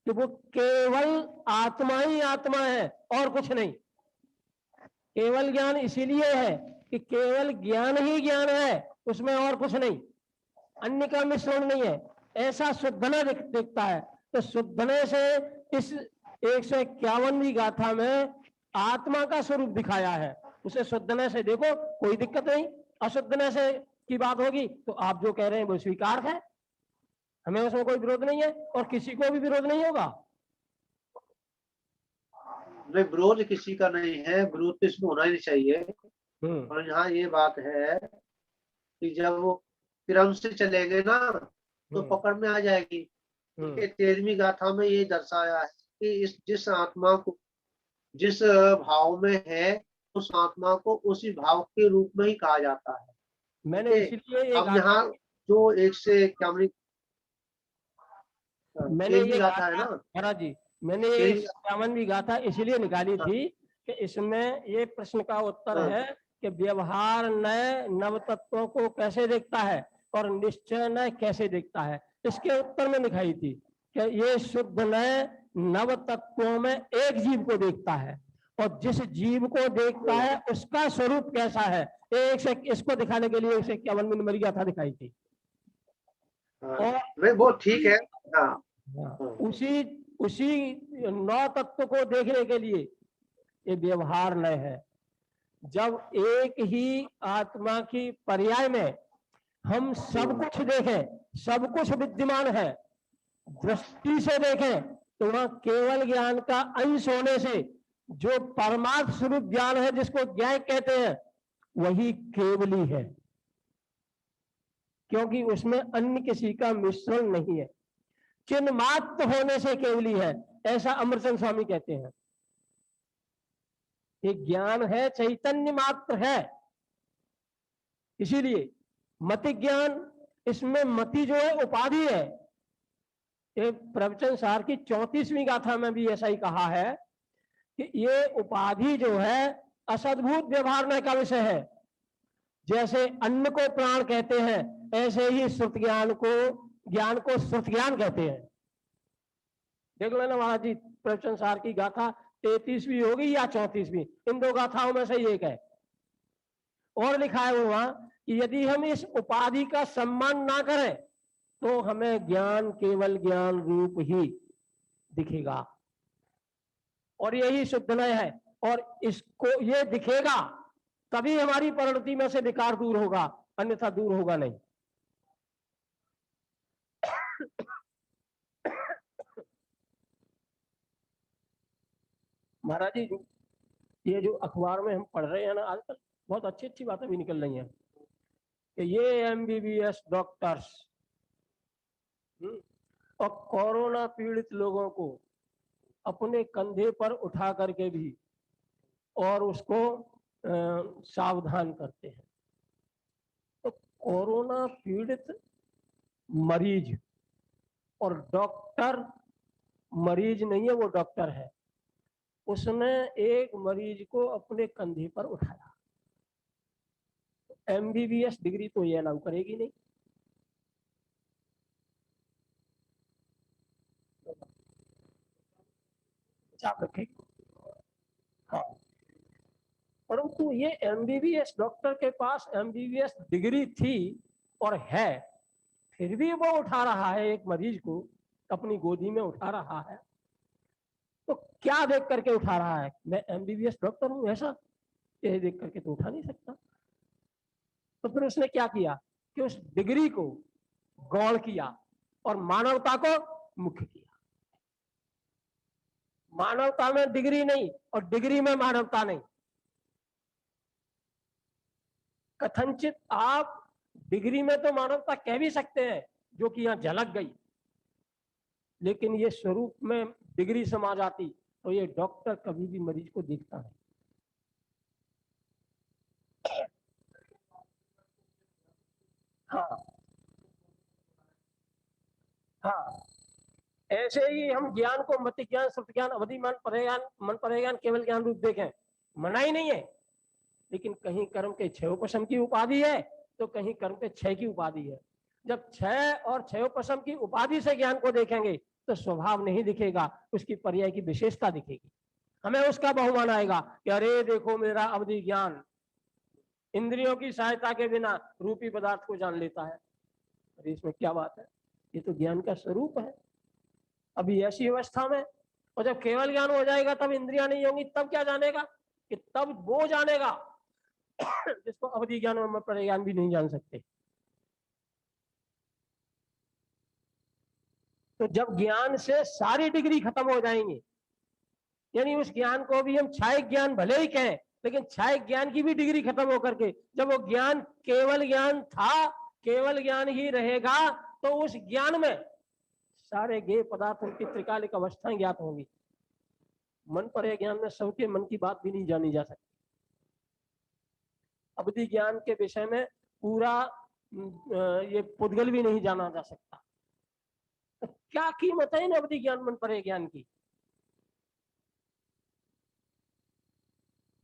[SPEAKER 3] कि वो केवल आत्मा ही आत्मा है और कुछ नहीं। केवल ज्ञान इसीलिए है कि केवल ज्ञान ही ज्ञान है, उसमें और कुछ नहीं, अन्य का मिश्रण नहीं है, ऐसा शुद्धने दिखता है। तो शुद्धने से इस 151वीं गाथा में आत्मा का स्वरूप दिखाया है, उसे शुद्धने से देखो, कोई दिक्कत नहीं। अशुद्धने से की बात होगी तो आप जो कह रहे हैं वो स्वीकार है, हमें उसमें कोई विरोध नहीं है और किसी को भी विरोध नहीं होगा।
[SPEAKER 5] नहीं, विरोध किसी का नहीं है, विरोध तो इसमें होना ही नहीं चाहिए। और यहाँ ये बात है कि जब वो क्रम से चलेंगे ना तो पकड़ में आ जाएगी। 13वीं गाथा में ये दर्शाया है कि इस जिस आत्मा को जिस भाव में है उस आत्मा को उसी भाव के रूप में ही कहा जाता है।
[SPEAKER 3] मैंने इसीलिए
[SPEAKER 5] अब यहाँ जो 1 से क्या
[SPEAKER 3] मैंने ये
[SPEAKER 5] गाथा है ना
[SPEAKER 3] महाराज जी, मैंने ये 51वीं गाथा इसलिए निकाली थी कि इसमें ये प्रश्न का उत्तर है कि व्यवहार नय नव तत्वों को कैसे देखता है और निश्चय नय कैसे देखता है, इसके उत्तर में दिखाई थी कि ये शुद्ध नय नव तत्वों में एक जीव को देखता है और जिस जीव को देखता है उसका स्वरूप कैसा है, एक से इसको दिखाने के लिए 151वीं नंबर गाथा दिखाई थी।
[SPEAKER 5] और वो ठीक है। हाँ,
[SPEAKER 3] उसी 9 तत्व को देखने के लिए ये व्यवहार नय है। जब एक ही आत्मा की पर्याय में हम सब कुछ देखें, सब कुछ विद्यमान है, दृष्टि से देखें तो वहां केवल ज्ञान का अंश होने से जो परमार्थ स्वरूप ज्ञान है जिसको ज्ञान कहते हैं वही केवली है, क्योंकि उसमें अन्य किसी का मिश्रण नहीं है, चिन्ह मात्र होने से केवली है, ऐसा अमरचंद स्वामी कहते हैं। ये ज्ञान है, चैतन्य मात्र है, इसीलिए मति ज्ञान, इसमें मति जो है उपाधि है। ये प्रवचन सार की 34वीं गाथा में भी ऐसा ही कहा है कि ये उपाधि जो है असद्भुत व्यवहार का विषय है। जैसे अन्न को प्राण कहते हैं ऐसे ही श्रुत ज्ञान को श्रुत ज्ञान कहते हैं। देख लेना महाराज जी, प्रवचन सार की गाथा 33वीं होगी या 34वीं, इन 2 गाथाओं में से एक है। और लिखा है वो वहां कि यदि हम इस उपाधि का सम्मान ना करें तो हमें ज्ञान केवल ज्ञान रूप ही दिखेगा और यही शुद्ध नय है, और इसको ये दिखेगा तभी हमारी परिणति में से विकार दूर होगा, अन्यथा दूर होगा नहीं। महाराज जी, ये जो अखबार में हम पढ़ रहे हैं ना आजकल, बहुत अच्छी अच्छी बातें भी निकल रही हैं कि ये MBBS डॉक्टर्स और कोरोना पीड़ित लोगों को अपने कंधे पर उठा करके भी और उसको सावधान करते हैं। तो कोरोना पीड़ित मरीज और डॉक्टर मरीज नहीं है, वो डॉक्टर है, उसने एक मरीज को अपने कंधे पर उठाया। MBBS डिग्री तो ये अलाउ करेगी नहीं। हाँ, परंतु ये MBBS डॉक्टर के पास MBBS डिग्री थी और है, फिर भी वो उठा रहा है एक मरीज को, अपनी गोदी में उठा रहा है। तो क्या देख करके उठा रहा है? मैं MBBS डॉक्टर हूं ऐसा, ये देख करके तो उठा नहीं सकता। तो फिर उसने क्या किया कि उस डिग्री को गौण किया और मानवता को मुख्य किया। मानवता में डिग्री नहीं और डिग्री में मानवता नहीं। कथनचित आप डिग्री में तो मानवता कह भी सकते हैं जो कि यहाँ झलक गई, लेकिन ये स्वरूप में डिग्री समा जाती तो ये डॉक्टर कभी भी मरीज को देखता है। हाँ हाँ, ऐसे ही हम ज्ञान को मत ज्ञान, सत्य ज्ञान, अवधि ज्ञान, परेज्ञान, मन परेज्ञान, केवल ज्ञान रूप देखें, मना ही नहीं है। लेकिन कहीं कर्म के क्षयोपशम की उपाधि है तो कहीं कर्म के क्षय की उपाधि है। जब क्षय और क्षयोपशम की उपाधि से ज्ञान को देखेंगे तो स्वभाव नहीं दिखेगा, उसकी पर्याय की विशेषता दिखेगी। हमें उसका बहुमान आएगा कि अरे देखो मेरा अवधि ज्ञान इंद्रियों की सहायता के बिना रूपी पदार्थ को जान लेता है। अरे इसमें क्या बात है, ये तो ज्ञान का स्वरूप है। अभी ऐसी अवस्था में, और जब केवल ज्ञान हो जाएगा तब इंद्रियां नहीं होंगी, तब क्या जानेगा? कि तब वो जानेगा जिसको अवधि ज्ञान और परेज्ञान भी नहीं जान सकते। तो जब ज्ञान से सारी डिग्री खत्म हो जाएंगी, यानी उस ज्ञान को भी हम छायक ज्ञान भले ही कहें, लेकिन छायक ज्ञान की भी डिग्री खत्म होकर के जब वो ज्ञान केवल ज्ञान था, केवल ज्ञान ही रहेगा, तो उस ज्ञान में सारे ज्ञेय पदार्थों की त्रिकालिक अवस्थाएं ज्ञात होंगी। मन पर ज्ञान में सबके मन की बात भी नहीं जानी जा सकती। अवधि ज्ञान के विषय में पूरा ये पुद्गल भी नहीं जाना जा सकता। तो क्या कीमत है इन अवधि ज्ञान, मन पर ज्ञान की?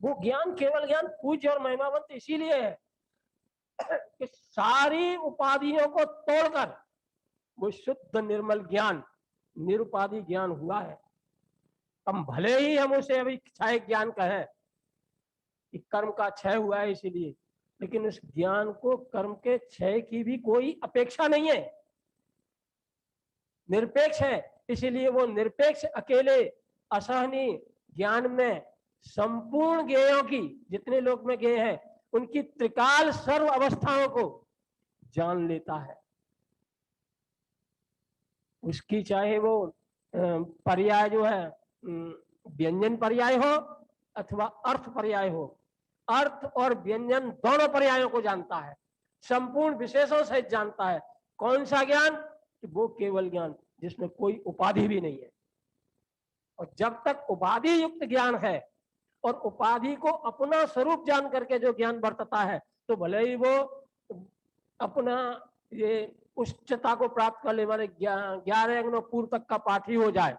[SPEAKER 3] वो ज्ञान, केवल ज्ञान पूज्य और महिमावंत इसीलिए है कि सारी उपाधियों को तोड़कर वो शुद्ध निर्मल ज्ञान, निरुपाधि ज्ञान हुआ है। हम भले ही हम उसे अभी क्षय ज्ञान कहें कि कर्म का क्षय हुआ है इसीलिए, लेकिन उस ज्ञान को कर्म के क्षय की भी कोई अपेक्षा नहीं है, निरपेक्ष है। इसीलिए वो निरपेक्ष अकेले असहनीय ज्ञान में संपूर्ण ज्ञेयों की, जितने लोक में ज्ञेय हैं, उनकी त्रिकाल सर्व अवस्थाओं को जान लेता है। उसकी चाहे वो पर्याय जो है व्यंजन पर्याय हो अथवा अर्थ पर्याय हो, अर्थ और व्यंजन दोनों पर्यायों को जानता है, संपूर्ण विशेषों सहित जानता है। कौन सा ज्ञान? वो केवल ज्ञान जिसमें कोई उपाधि भी नहीं है। और जब तक उपाधि युक्त ज्ञान है और उपाधि को अपना स्वरूप जान करके जो ज्ञान बरतता है, तो भले ही वो अपना ये उच्चता को प्राप्त करने वाले 11 अंगों पूर्व तक का पाठी हो जाए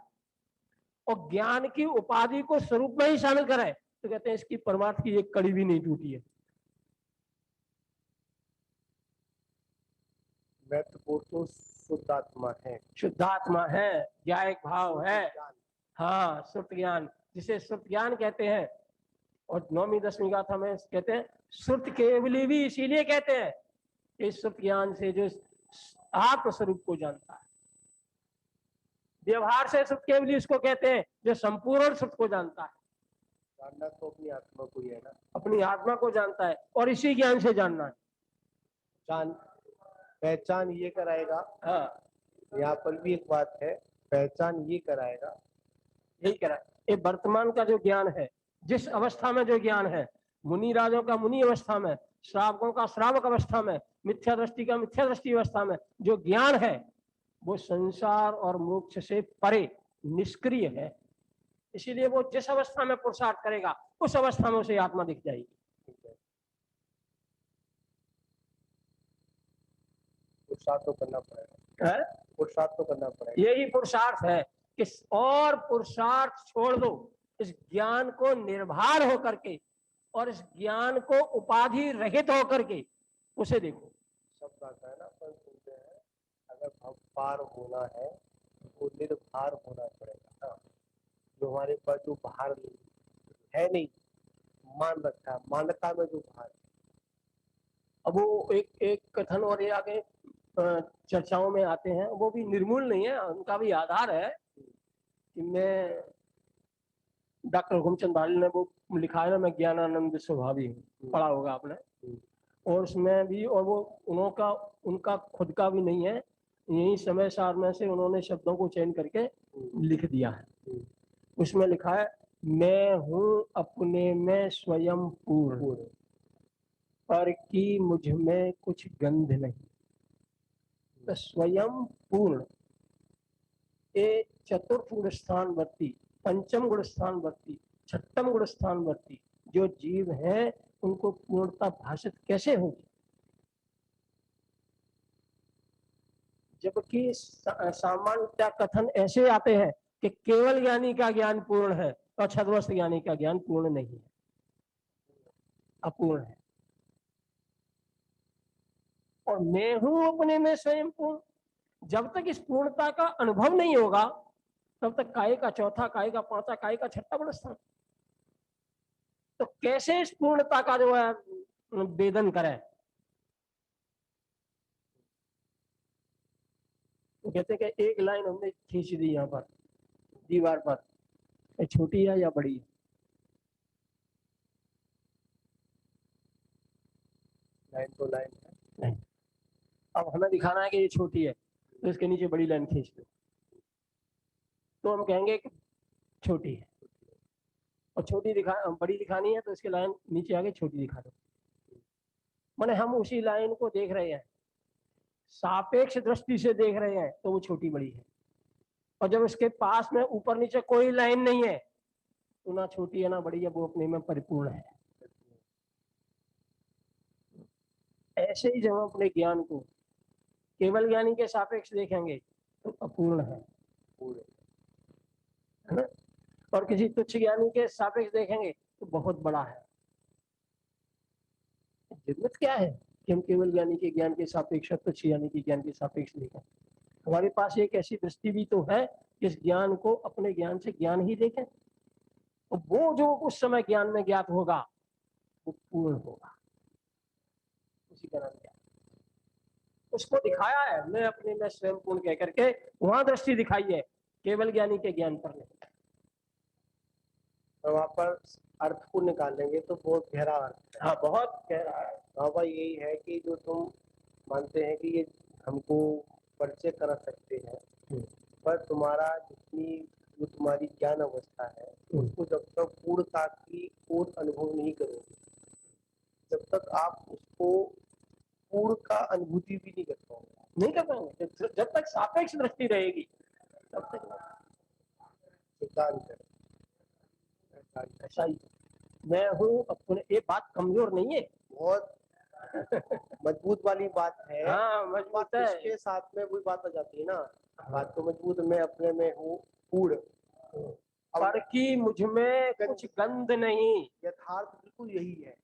[SPEAKER 3] और ज्ञान की उपाधि को स्वरूप में ही शामिल करे, तो कहते हैं इसकी परमार्थ की एक कड़ी भी नहीं टूटी है।
[SPEAKER 4] महत्वपूर्ण तो शुद्धात्मा है,
[SPEAKER 3] शुद्धात्मा है, ज्ञायक भाव है। हाँ, श्रुत ज्ञान, जिसे श्रुत ज्ञान कहते हैं। और 9वीं 10वीं गाथा में कहते हैं श्रुत केवली भी इसीलिए कहते हैं कि श्रुत ज्ञान से जो आत्म स्वरूप को जानता है। व्यवहार से श्रुत केवली उसको कहते हैं जो संपूर्ण श्रुत को जानता है।
[SPEAKER 4] जानना तो अपनी आत्मा को ही है ना,
[SPEAKER 3] अपनी आत्मा को जानता है और इसी ज्ञान से जानना है।
[SPEAKER 4] जान पहचान ये कराएगा।
[SPEAKER 3] हाँ,
[SPEAKER 4] यहाँ पर भी एक बात है, पहचान ये कराएगा,
[SPEAKER 3] यही करा। ये वर्तमान का जो ज्ञान है, जिस अवस्था में जो ज्ञान है, मुनि राजों का मुनि अवस्था में, श्रावकों का श्रावक अवस्था में, मिथ्या दृष्टि का मिथ्या दृष्टि अवस्था में जो ज्ञान है, वो संसार और मोक्ष से परे निष्क्रिय है। इसीलिए वो जिस अवस्था में पुरुषार्थ करेगा उस अवस्था में उसे आत्मा दिख जाएगी।
[SPEAKER 4] पुरुषार्थ तो करना पड़ेगा, पुरुषार्थ तो करना पड़ेगा।
[SPEAKER 3] यही पुरुषार्थ है कि और पुरुषार्थ छोड़ दो, इस ज्ञान को निर्भर होकर के और इस ज्ञान को उपाधि रहित होकर के उसे देखो।
[SPEAKER 4] सब आता है ना, अपन सुनते हैं अगर भार होना है तो निर्भर होना पड़ेगा ना। जो हमारे पास जो भार है नहीं, मान रखा है, मान्यता में जो भार है।
[SPEAKER 3] अब वो एक कथन और ये आगे चर्चाओं में आते हैं, वो भी निर्मूल नहीं है, उनका भी आधार है कि मैं डॉक्टर हुकुमचंद भाली ने वो लिखा है ना, मैं ज्ञानानंद स्वभावी हूँ, पढ़ा होगा आपने। और उसमें भी, और वो उनका खुद का भी नहीं है, यही समय सार में से उन्होंने शब्दों को चयन करके लिख दिया है। उसमें लिखा है, मैं हूँ अपने में स्वयं पूर्ण, पर कि मुझ में कुछ गंध नहीं। तो स्वयं पूर्ण ये चतुर्थ गुण स्थान वर्ती, पंचम गुण स्थान वर्ती, छठम गुण स्थान वर्ती जो जीव है उनको पूर्णता भाषित कैसे होगी? जबकि सामान्यतः कथन ऐसे आते हैं कि केवल ज्ञानी का ज्ञान पूर्ण है और छद्मस्त ज्ञानी का ज्ञान पूर्ण नहीं है, अपूर्ण है। और मैं हूं अपने में स्वयं पूर्ण। जब तक इस पूर्णता का अनुभव नहीं होगा तब तक काय का चौथा, काय का पांचवा, काय का छठा गुण स्थान। तो कैसे इस पूर्णता का जो है वेदन करें? तो कहते हैं कि एक लाइन हमने खींच दी यहाँ पर दीवार पर, ये छोटी है या बड़ी है?
[SPEAKER 4] लाइन तो लाइन है।
[SPEAKER 3] नहीं, अब हमें दिखाना है कि ये छोटी है तो इसके नीचे बड़ी लाइन खींच दो, तो हम कहेंगे कि छोटी है। और बड़ी दिखानी है तो इसके लाइन नीचे आगे छोटी दिखा दो। माने हम उसी लाइन को देख रहे हैं, सापेक्ष दृष्टि से देख रहे हैं तो वो छोटी बड़ी है, और जब इसके पास में ऊपर नीचे कोई लाइन नहीं है तो ना छोटी है ना बड़ी है, वो अपने में परिपूर्ण है। ऐसे ही जब हम अपने ज्ञान को केवल ज्ञानी के सापेक्ष देखेंगे तो अपूर्ण है ना? और किसी तुच्छ ज्ञानी के सापेक्ष देखेंगे तो बहुत बड़ा है। जरूरत क्या है कि हम केवल ज्ञानी के ज्ञान के सापेक्ष, तुच्छ ज्ञानी के ज्ञान के सापेक्ष देखें? हमारे पास एक ऐसी दृष्टि भी तो है कि इस ज्ञान को अपने ज्ञान से ज्ञान ही देखें, और वो जो उस समय ज्ञान में ज्ञात होगा वो पूर्ण होगा, उसी का नाम ज्ञान। उसको दिखाया है मैं अपने में स्वयं पूर्ण कह करके, वहां दृष्टि दिखाई है, केवल ज्ञानी के ज्ञान पर नहीं।
[SPEAKER 4] तो वहाँ पर अर्थ को निकालेंगे तो बहुत गहरा अर्थ है।
[SPEAKER 3] हाँ, बहुत गहरा है।
[SPEAKER 4] वहाँ पर यही है कि जो तुम मानते हैं कि ये हमको परिचय करा सकते हैं, पर तुम्हारा जितनी जो तुम्हारी ज्ञान अवस्था है उसको जब तक पूर्णता की ओर अनुभव नहीं करोगे, जब तक आप उसको पूर्ण का अनुभूति भी नहीं कर पाओगे,
[SPEAKER 3] नहीं कर पाएंगे। जब तक सापेक्ष दृष्टि रहेगी तब तक
[SPEAKER 4] सिद्धांत है।
[SPEAKER 3] ऐसा ही मैं हूँ अपने। ये बात कमजोर नहीं है,
[SPEAKER 4] बहुत मजबूत वाली बात है।
[SPEAKER 3] हाँ मजबूत है।
[SPEAKER 4] इसके साथ में वही बात आ जाती है ना, बात तो मजबूत, मैं अपने में हूँ पूर्ण,
[SPEAKER 3] पर कि मुझ में कुछ गंध नहीं।
[SPEAKER 4] यथार्थ बिल्कुल यही है,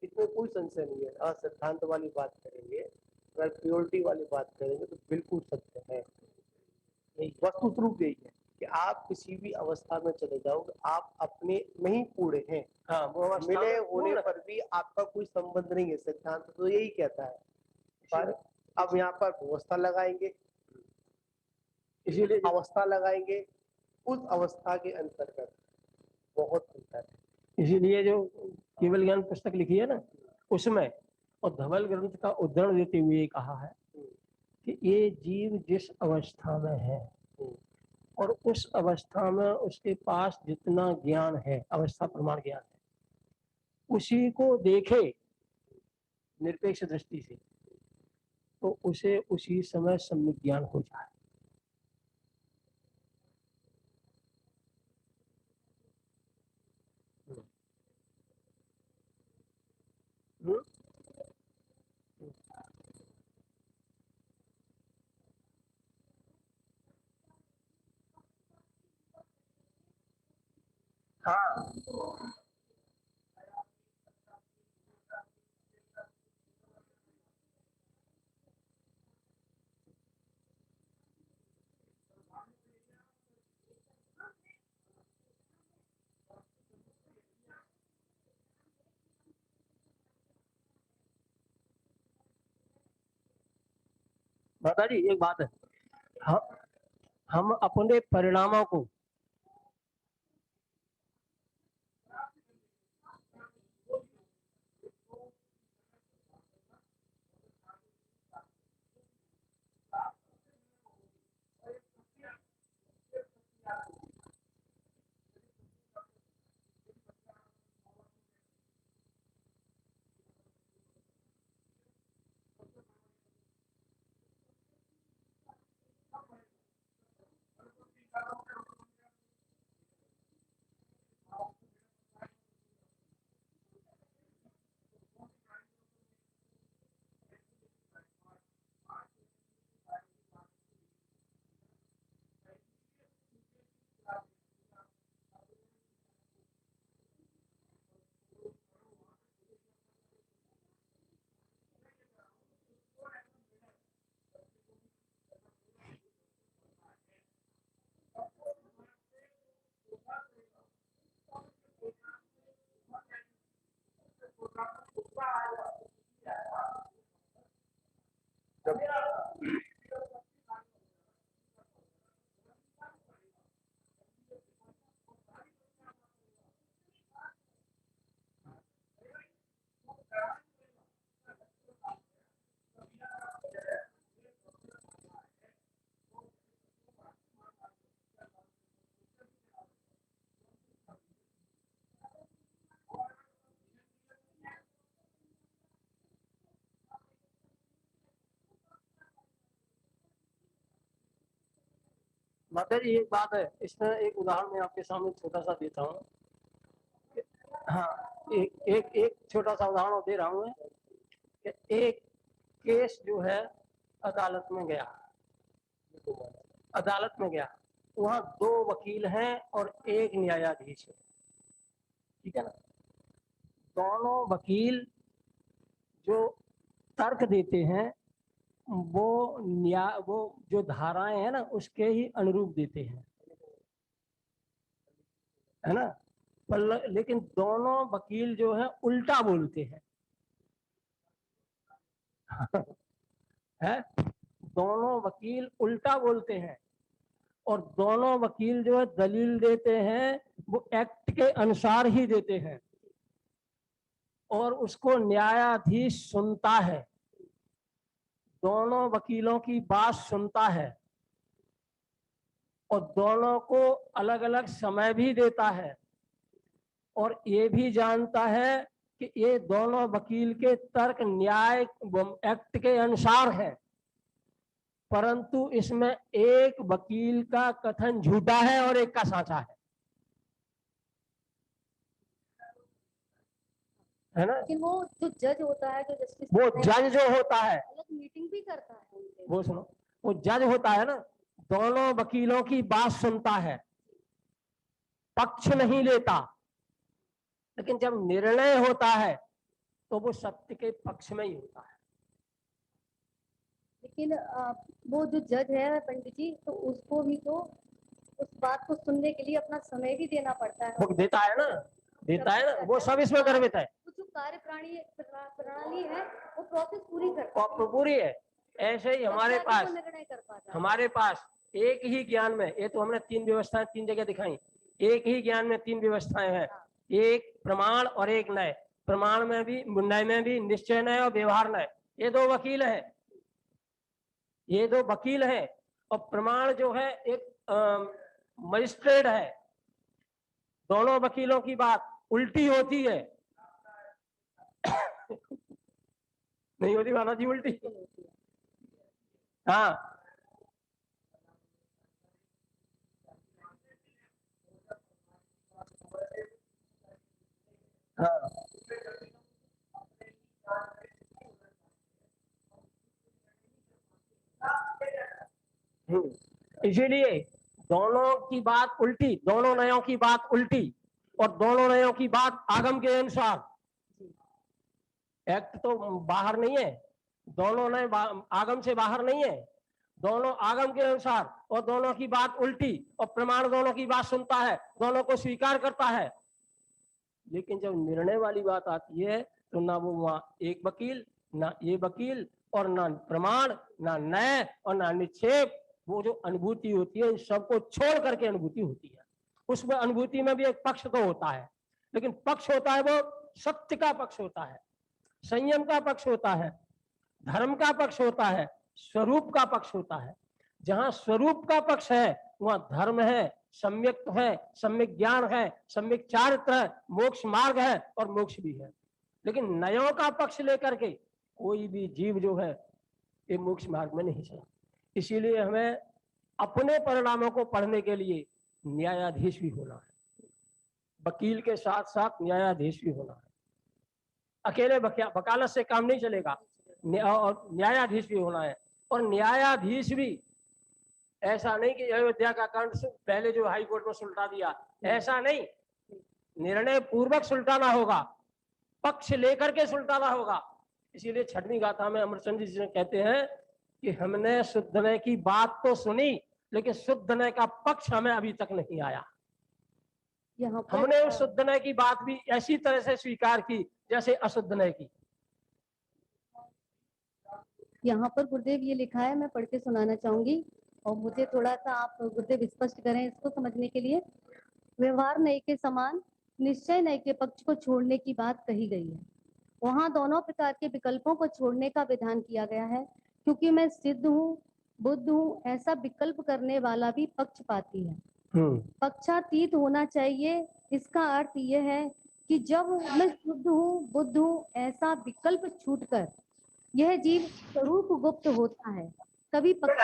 [SPEAKER 4] इसमें कोई संशय नहीं है। हाँ, सिद्धांत वाली बात करेंगे, अगर प्योरिटी वाली बात करेंगे तो बिल्कुल सत्य है। वस्तु रूप यही है कि आप किसी भी अवस्था में चले जाओगे आप अपने में ही पूर्ण हैं।
[SPEAKER 3] हाँ, वो अवस्था
[SPEAKER 4] मिले
[SPEAKER 3] में
[SPEAKER 4] होने
[SPEAKER 3] पूर्ण
[SPEAKER 4] पर भी आपका कोई संबंध नहीं है, सिद्धांत तो यही कहता है। पर अब यहाँ पर व्यवस्था लगाएंगे,
[SPEAKER 3] इसीलिए
[SPEAKER 4] अवस्था लगाएंगे, उस अवस्था के अंतर्गत बहुत अंतर है।
[SPEAKER 3] इसीलिए जो केवल ज्ञान पुस्तक लिखी है ना उसमें, और धवल ग्रंथ का उदाहरण देते हुए कहा है कि ये जीव जिस अवस्था में है और उस अवस्था में उसके पास जितना ज्ञान है, अवस्था प्रमाण ज्ञान है, उसी को देखे निरपेक्ष दृष्टि से तो उसे उसी समय सम्यक ज्ञान हो जाए। हाँ, माता जी एक बात है, हम अपने परिणामों को माता जी एक बात है, इसमें एक उदाहरण मैं आपके सामने छोटा सा देता हूँ। हाँ, एक छोटा सा उदाहरण दे रहा हूँ मैं कि एक केस जो है अदालत में गया, अदालत में गया, वहाँ 2 वकील हैं और 1 न्यायाधीश है, ठीक है ना। दोनों वकील जो तर्क देते हैं वो जो धाराएं हैं ना उसके ही अनुरूप देते हैं, है ना। पर लेकिन दोनों वकील जो है उल्टा बोलते हैं है, दोनों वकील उल्टा बोलते हैं और दोनों वकील जो है दलील देते हैं वो एक्ट के अनुसार ही देते हैं और उसको न्यायाधीश सुनता है, दोनों वकीलों की बात सुनता है और दोनों को अलग अलग समय भी देता है और ये भी जानता है कि ये दोनों वकील के तर्क न्याय एक्ट के अनुसार है, परंतु इसमें एक वकील का कथन झूठा है और एक का सच्चा है ना।
[SPEAKER 6] लेकिन वो जो जज होता है, जो जस्टिस,
[SPEAKER 3] वो जज जो होता है,
[SPEAKER 6] अलग मीटिंग भी करता है उनके।
[SPEAKER 3] वो सुनो, वो जज होता है ना, दोनों वकीलों की बात सुनता है, पक्ष नहीं लेता, लेकिन जब निर्णय होता है तो वो सत्य के पक्ष में ही होता है।
[SPEAKER 6] लेकिन वो जो जज है पंडित जी, तो उसको भी तो उस बात को सुनने के लिए अपना समय भी देना पड़ता है।
[SPEAKER 3] वो देता है ना, देता है ना, वो सब इसमें गर्वित है।
[SPEAKER 6] वो जो कार्य प्रणाली है वो प्रोसेस पूरी करता है,
[SPEAKER 3] पूरी है। ऐसे ही हमारे पास,
[SPEAKER 6] निर्णय कर पाता है।
[SPEAKER 3] हमारे पास एक ही ज्ञान में, ये तो हमने 3 व्यवस्थाएं 3 जगह दिखाई, एक ही ज्ञान में 3 व्यवस्थाएं हैं, एक प्रमाण और एक न्याय। प्रमाण में भी, न्याय में भी निश्चय न्याय और व्यवहार न्याय। ये 2 वकील हैं, ये 2 वकील हैं और प्रमाण जो है एक मजिस्ट्रेट है। दोनों वकीलों की बात उल्टी होती है नहीं होती माना जी उल्टी? हाँ, हाँ, इसीलिए दोनों की बात उल्टी, दोनों न्यायों की बात उल्टी और दोनों न्यायों की बात आगम के अनुसार। एक्ट तो बाहर नहीं है, दोनों न्याय आगम से बाहर नहीं है, दोनों आगम के अनुसार और दोनों की बात उल्टी और प्रमाण दोनों की बात सुनता है, दोनों को स्वीकार करता है। लेकिन जब निर्णय वाली बात आती है तो ना वो वहां एक वकील, ना ये वकील और ना प्रमाण, ना न्याय और ना निक्षेप, वो जो अनुभूति होती है इन सबको छोड़ करके अनुभूति होती है। उसमें अनुभूति में भी एक पक्ष तो होता है, लेकिन पक्ष होता है वो सत्य का पक्ष होता है, संयम का पक्ष होता है, धर्म का पक्ष होता है, स्वरूप का पक्ष होता है। जहां स्वरूप का पक्ष है वहां धर्म है, सम्यक है, सम्यक ज्ञान है, सम्यक चारित्र है, मोक्ष मार्ग है और मोक्ष भी है। लेकिन नयों का पक्ष लेकर के कोई भी जीव जो है ये मोक्ष मार्ग में नहीं चला। इसीलिए हमें अपने परिणामों को पढ़ने के लिए न्यायाधीश भी होना है, वकील के साथ साथ न्यायाधीश भी होना है। अकेले वकालत से काम नहीं चलेगा, और न्यायाधीश भी होना है। और न्यायाधीश भी ऐसा नहीं कि अयोध्या का कांड पहले जो हाई कोर्ट में सुलटा दिया, ऐसा नहीं, निर्णय पूर्वक सुलटाना होगा, पक्ष लेकर के सुलटाना होगा। इसीलिए 6वीं गाथा में अमरचंद जी कहते हैं कि हमने शुद्ध न्याय की बात तो सुनी, लेकिन शुद्ध न्याय का पक्ष हमें अभी तक नहीं आया। हमने उस शुद्ध न्याय की बात भी ऐसी तरह से स्वीकार की जैसे अशुद्ध न्याय की।
[SPEAKER 6] यहाँ पर गुरुदेव ये लिखा है, मैं पढ़ के सुनाना चाहूंगी और मुझे थोड़ा सा आप गुरुदेव स्पष्ट करें इसको समझने के लिए। व्यवहार न्याय के समान निश्चय न्याय के पक्ष को छोड़ने की बात कही गई है। वहाँ दोनों प्रकार के विकल्पों को छोड़ने का विधान किया गया है, क्योंकि मैं सिद्ध हूँ, बुद्ध हूँ, ऐसा विकल्प करने वाला भी पक्षपाती है। पक्षातीत होना चाहिए। इसका अर्थ यह है कि जब मैं शुद्ध हूँ, बुद्ध हूँ, ऐसा विकल्प छूटकर यह जीव स्वरूप गुप्त होता है, तभी पक्ष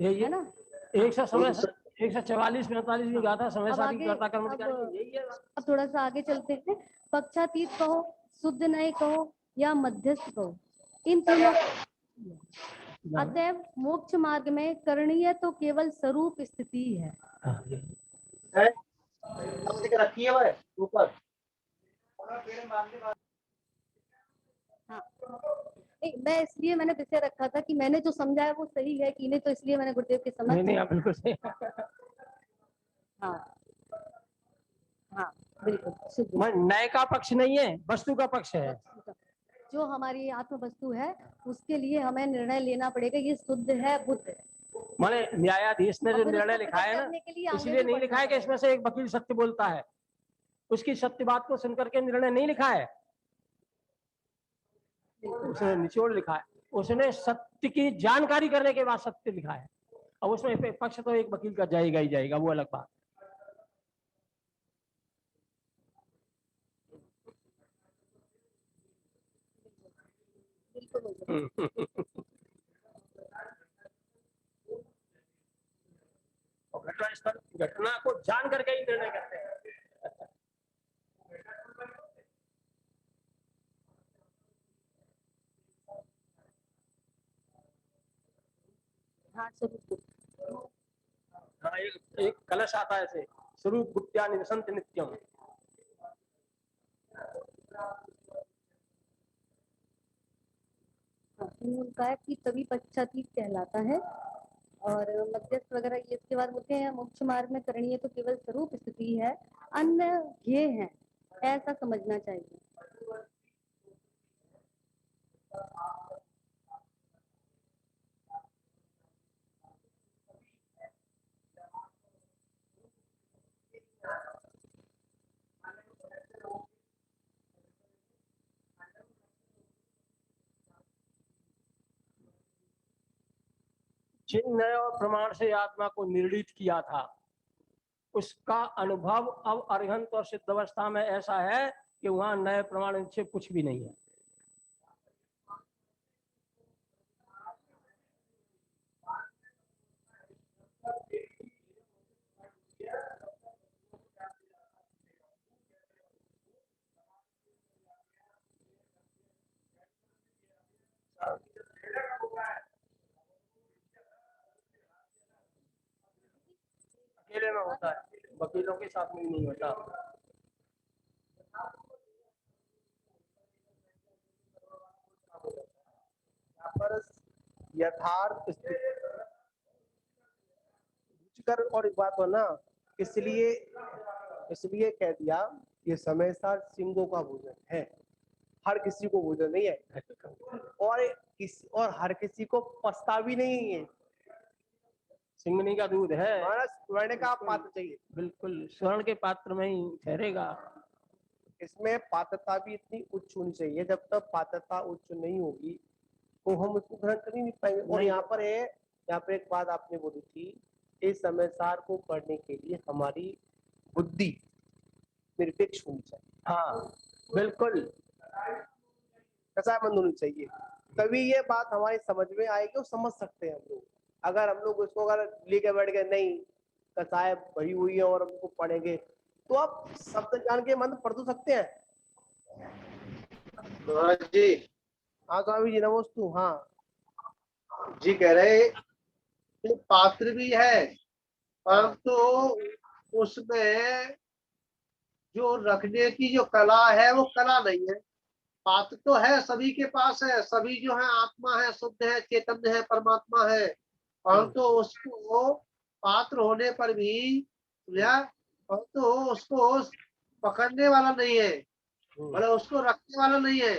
[SPEAKER 3] ये
[SPEAKER 6] है ना?
[SPEAKER 3] 144 45 में कहा था समय
[SPEAKER 6] अब
[SPEAKER 3] सारी
[SPEAKER 6] आगे
[SPEAKER 3] कर्ता कर्म
[SPEAKER 6] अब
[SPEAKER 3] अधिकारी, यही है।
[SPEAKER 6] अब थोड़ा सा आगे चलते हैं। पक्षातीत कहो, शुद्ध नय कहो या मध्यस्थ कहो, इन तीनों अतएव मोक्ष मार्ग में करणीय तो केवल स्वरूप स्थिति है।
[SPEAKER 5] है अब देख रखी है वो ऊपर।
[SPEAKER 6] हाँ, नहीं, मैं इसलिए मैंने विषय रखा था कि मैंने जो समझा है वो सही है कि नहीं, तो इसलिए मैंने गुरुदेव के समझ।
[SPEAKER 3] नहीं आप बिल्कुल सही।
[SPEAKER 6] हाँ हाँ बिल्कुल शुद्ध।
[SPEAKER 3] न्याय का पक्ष नहीं है, वस्तु का पक्ष है।
[SPEAKER 6] जो हमारी आत्म वस्तु है उसके लिए हमें निर्णय लेना पड़ेगा, ये शुद्ध है, बुद्ध है।
[SPEAKER 3] माने न्यायाधीश ने जो
[SPEAKER 6] और फिर
[SPEAKER 3] निर्णय
[SPEAKER 6] उसको
[SPEAKER 3] लिखा है
[SPEAKER 6] प्रकट करने के लिए
[SPEAKER 3] ना,
[SPEAKER 6] आगे
[SPEAKER 3] इसलिए
[SPEAKER 6] भी
[SPEAKER 3] नहीं
[SPEAKER 6] बढ़ना
[SPEAKER 3] लिखा है कि इसमें से एक वकील सत्य बोलता है, उसकी सत्य बात को सुनकर के निर्णय नहीं लिखा है, उसने निचोड़ लिखा है, उसने सत्य की जानकारी करने के बाद सत्य लिखा है। अब उसमें पक्ष तो एक वकील का जाएगा ही जाएगा, वो अलग बात। घटना को जान करके ही निर्णय करते हैं।
[SPEAKER 6] हाँ स्वरूप।
[SPEAKER 3] हाँ, एक कलश आता है ऐसे, स्वरूप गुप्त्या निवसंत नित्यम।
[SPEAKER 6] उनका है कि तभी पश्चातीत कहलाता है। और मध्यस्थ वगैरह ये इसके बाद होते हैं मोक्ष मार्ग में करणीय तो केवल स्वरूप स्थिति है, अन्य ये है, ऐसा समझना चाहिए।
[SPEAKER 3] जिन नए और प्रमाण से आत्मा को निर्णित किया था, उसका अनुभव अब अरिहंत और सिद्ध अवस्था में ऐसा है कि वहां नए प्रमाण से कुछ भी नहीं है। अकेले में होता है, वकीलों के साथ में नहीं होता।
[SPEAKER 4] पर यथार्थ कर और एक बात हो ना, इसलिए कह दिया ये समय सार सिंगों का भोजन है, हर किसी को भोजन नहीं है, और हर किसी को पछता भी नहीं है।
[SPEAKER 3] सिंगनी का दूध है,
[SPEAKER 4] स्वर्ण का पात्र चाहिए,
[SPEAKER 3] बिल्कुल स्वर्ण के पात्र में ही ठहरेगा।
[SPEAKER 4] इसमें पात्रता भी इतनी उच्च होनी चाहिए, जब तक पात्रता उच्च नहीं होगी तो हम उसको ग्रहण कर ही नहीं पाएंगे। और यहाँ पर एक बात आपने बोली थी, इस समय सार को पढ़ने के लिए हमारी बुद्धि निरपेक्ष होनी चाहिए।
[SPEAKER 3] हाँ बिल्कुल,
[SPEAKER 4] कसायमंद होनी चाहिए, तभी ये बात हमारी समझ में आएगी और समझ सकते हैं हम लोग। अगर हम लोग उसको लेके बैठ गए नहीं कसाय भरी हुई है और हमको पढ़ेंगे, तो आप शब्द जान के मंत्र पढ़ तो सकते हैं।
[SPEAKER 5] जी
[SPEAKER 4] हाँ स्वामी जी नमोस्तु। हाँ
[SPEAKER 5] जी कह रहे कि पात्र भी है, परंतु उसमें जो रखने की जो कला है वो कला नहीं है। पात्र तो है, सभी के पास है, सभी जो है आत्मा है, शुद्ध है, चैतन्य है, परमात्मा है, परंतु उसको पात्र होने पर भी परंतु उसको पकड़ने वाला नहीं है, मतलब उसको रखने वाला नहीं है।